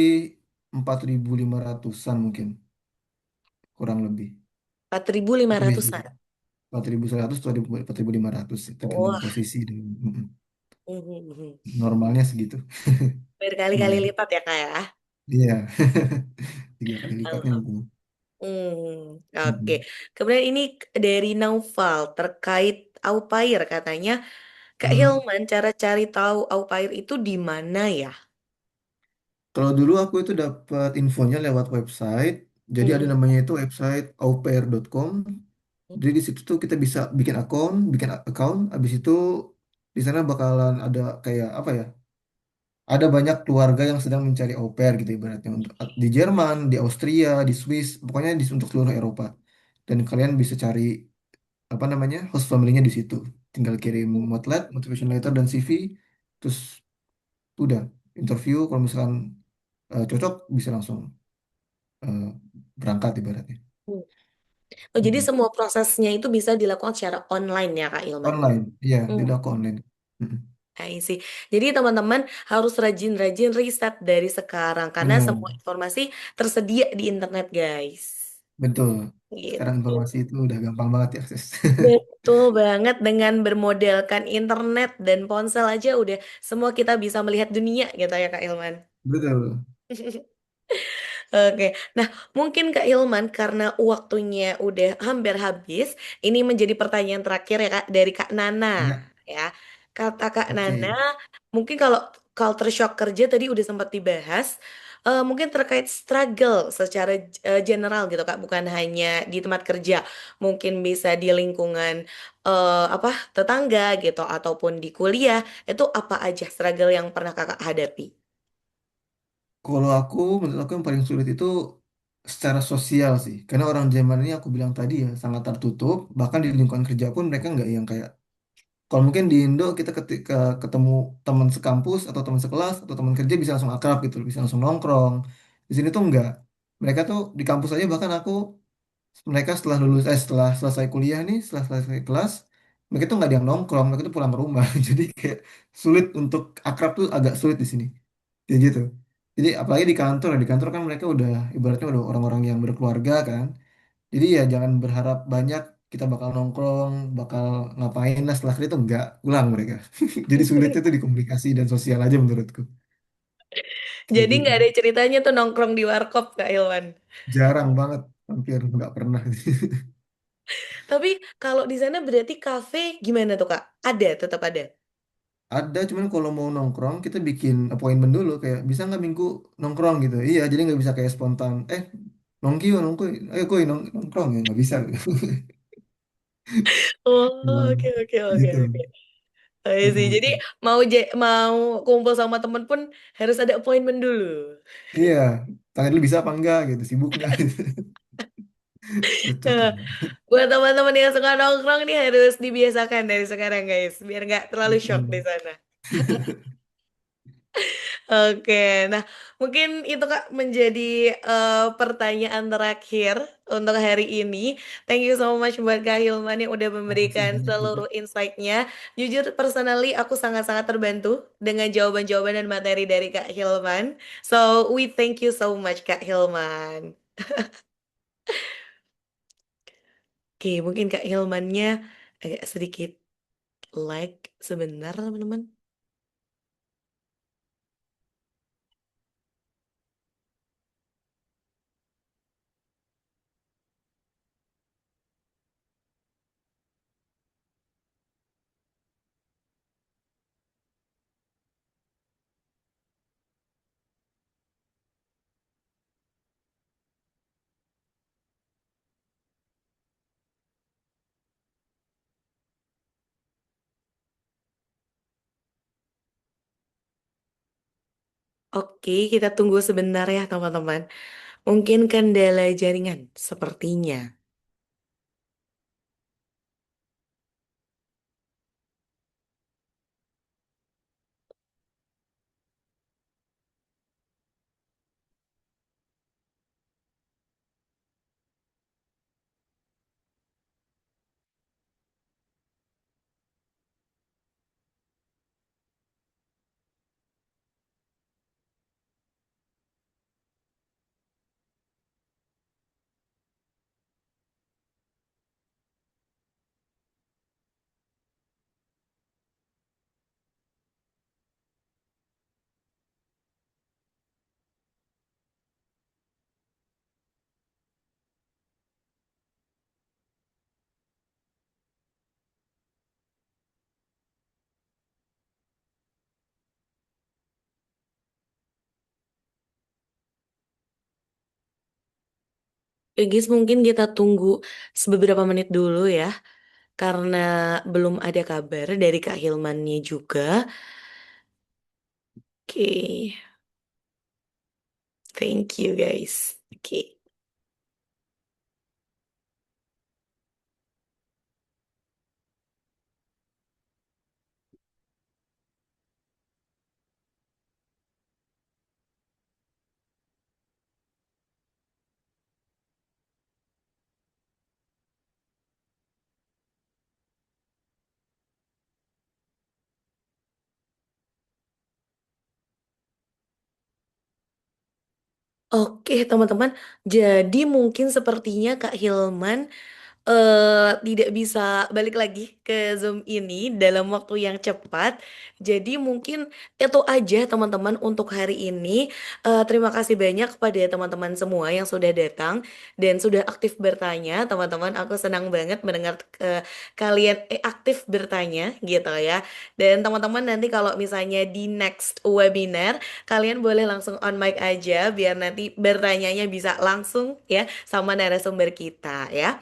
4.500-an mungkin, kurang lebih. Itu 4.500-an. biasanya 4.100 atau 4.500 tergantung Wah, posisi dan mhm. normalnya segitu. Berkali-kali Lumayan. lipat ya Kak ya. Iya. 3 kali lipatnya mungkin. Oke. Mm-mm. Kemudian ini dari Naufal terkait au pair katanya, Kak Hmm. Hilman cara cari tahu au pair itu di mana ya? Kalau dulu aku itu dapat infonya lewat website. Jadi ada Mhm. namanya itu website aupair.com. Jadi di situ tuh kita bisa bikin account. Habis itu di sana bakalan ada kayak apa ya? Ada banyak keluarga yang sedang mencari au pair gitu ibaratnya untuk di Jerman, di Austria, di Swiss, pokoknya untuk seluruh Eropa. Dan kalian bisa cari apa namanya host family-nya di situ. Tinggal kirim motlet, motivation letter dan CV, terus udah interview. Kalau misalkan cocok bisa langsung eh, berangkat ibaratnya. Oh, jadi Mm-mm. semua prosesnya itu bisa dilakukan secara online ya, Kak Ilman? Online, iya, Hmm, tidak aku online. Mm-mm. I see. Jadi teman-teman harus rajin-rajin riset dari sekarang karena semua Benar, informasi tersedia di internet, guys. betul. Sekarang Gitu. informasi itu udah gampang banget diakses. Betul banget dengan bermodalkan internet dan ponsel aja udah semua kita bisa melihat dunia gitu ya, Kak Ilman. Betul. Oke, nah mungkin Kak Ilman karena waktunya udah hampir habis, ini menjadi pertanyaan terakhir ya Kak dari Kak Nana Ya, ya. Kata Kak Nana, oke. mungkin kalau culture shock kerja tadi udah sempat dibahas, mungkin terkait struggle secara general gitu Kak, bukan hanya di tempat kerja, mungkin bisa di lingkungan apa tetangga gitu ataupun di kuliah, itu apa aja struggle yang pernah Kakak hadapi? Kalau menurut aku yang paling sulit itu secara sosial sih. Karena orang Jerman ini aku bilang tadi ya sangat tertutup. Bahkan di lingkungan kerja pun mereka nggak yang kayak. Kalau mungkin di Indo kita ketika ketemu teman sekampus atau teman sekelas atau teman kerja bisa langsung akrab gitu, bisa langsung nongkrong. Di sini tuh enggak. Mereka tuh di kampus aja bahkan mereka setelah selesai kuliah nih, setelah selesai kelas, mereka tuh nggak ada yang nongkrong, mereka tuh pulang ke rumah. Jadi kayak sulit untuk akrab tuh agak sulit di sini. Kayak gitu. Jadi apalagi di kantor kan mereka udah ibaratnya udah orang-orang yang berkeluarga kan. Jadi ya jangan berharap banyak kita bakal nongkrong, bakal ngapain. Nah setelah itu enggak, pulang mereka. Jadi sulitnya tuh di komunikasi dan sosial aja menurutku. Kayak Jadi gitu. nggak ada ceritanya tuh nongkrong di warkop Kak Ilman. Jarang banget, hampir nggak pernah. Tapi kalau di sana berarti kafe gimana tuh Kak? Ada, tetap ada. Ada, cuman kalau mau nongkrong kita bikin appointment dulu kayak bisa nggak minggu nongkrong gitu. Iya, jadi nggak bisa kayak spontan. Nongki yuk, nongki, ayo koi nongkrong ya nggak bisa. Oh, Emang oke oke oke gitu. oke. Iya sih. Jadi Mm-mm. mau kumpul sama temen pun harus ada appointment dulu. Iya, tangan dulu bisa apa enggak gitu, sibuk nggak? Cocok Nah, lah. buat teman-teman yang suka nongkrong nih harus dibiasakan dari sekarang guys, biar nggak terlalu shock di Mm-mm. sana. Oke, nah mungkin itu Kak menjadi pertanyaan terakhir untuk hari ini. Thank you so much buat Kak Hilman yang udah Makasih memberikan banyak juga. seluruh insight-nya. Jujur personally aku sangat-sangat terbantu dengan jawaban-jawaban dan materi dari Kak Hilman. So we thank you so much Kak Hilman. Oke, mungkin Kak Hilmannya agak sedikit lag sebentar teman-teman. Oke, kita tunggu sebentar ya teman-teman. Mungkin kendala jaringan sepertinya. Oke, guys, mungkin kita tunggu beberapa menit dulu ya. Karena belum ada kabar dari Kak Hilmannya juga. Oke, thank you guys. Oke. Oke, teman-teman. Jadi mungkin sepertinya Kak Hilman tidak bisa balik lagi ke Zoom ini dalam waktu yang cepat. Jadi mungkin itu aja teman-teman untuk hari ini. Terima kasih banyak kepada teman-teman semua yang sudah datang dan sudah aktif bertanya. Teman-teman, aku senang banget mendengar kalian aktif bertanya gitu ya. Dan teman-teman nanti kalau misalnya di next webinar, kalian boleh langsung on mic aja biar nanti bertanyanya bisa langsung ya sama narasumber kita ya.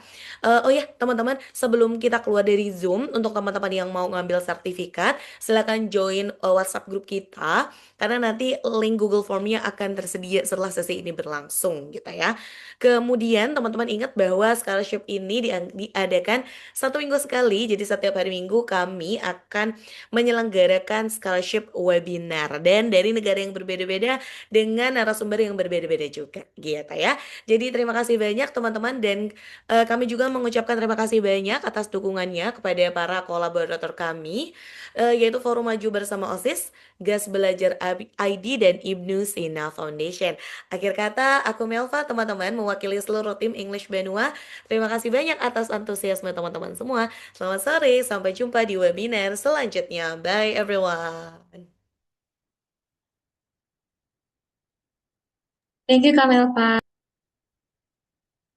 Oh ya, teman-teman, sebelum kita keluar dari Zoom, untuk teman-teman yang mau ngambil sertifikat, silakan join WhatsApp grup kita, karena nanti link Google Formnya akan tersedia setelah sesi ini berlangsung, gitu ya. Kemudian, teman-teman ingat bahwa scholarship ini diadakan 1 minggu sekali, jadi setiap hari Minggu kami akan menyelenggarakan scholarship webinar, dan dari negara yang berbeda-beda, dengan narasumber yang berbeda-beda juga, gitu ya. Jadi terima kasih banyak teman-teman dan kami juga mengucapkan terima kasih banyak atas dukungannya kepada para kolaborator kami, yaitu Forum Maju Bersama OSIS, Gas Belajar ID, dan Ibnu Sina Foundation. Akhir kata, aku Melva, teman-teman, mewakili seluruh tim English Benua. Terima kasih banyak atas antusiasme teman-teman semua. Selamat sore, sampai jumpa di webinar selanjutnya. Bye everyone. Thank you, Kak Melva.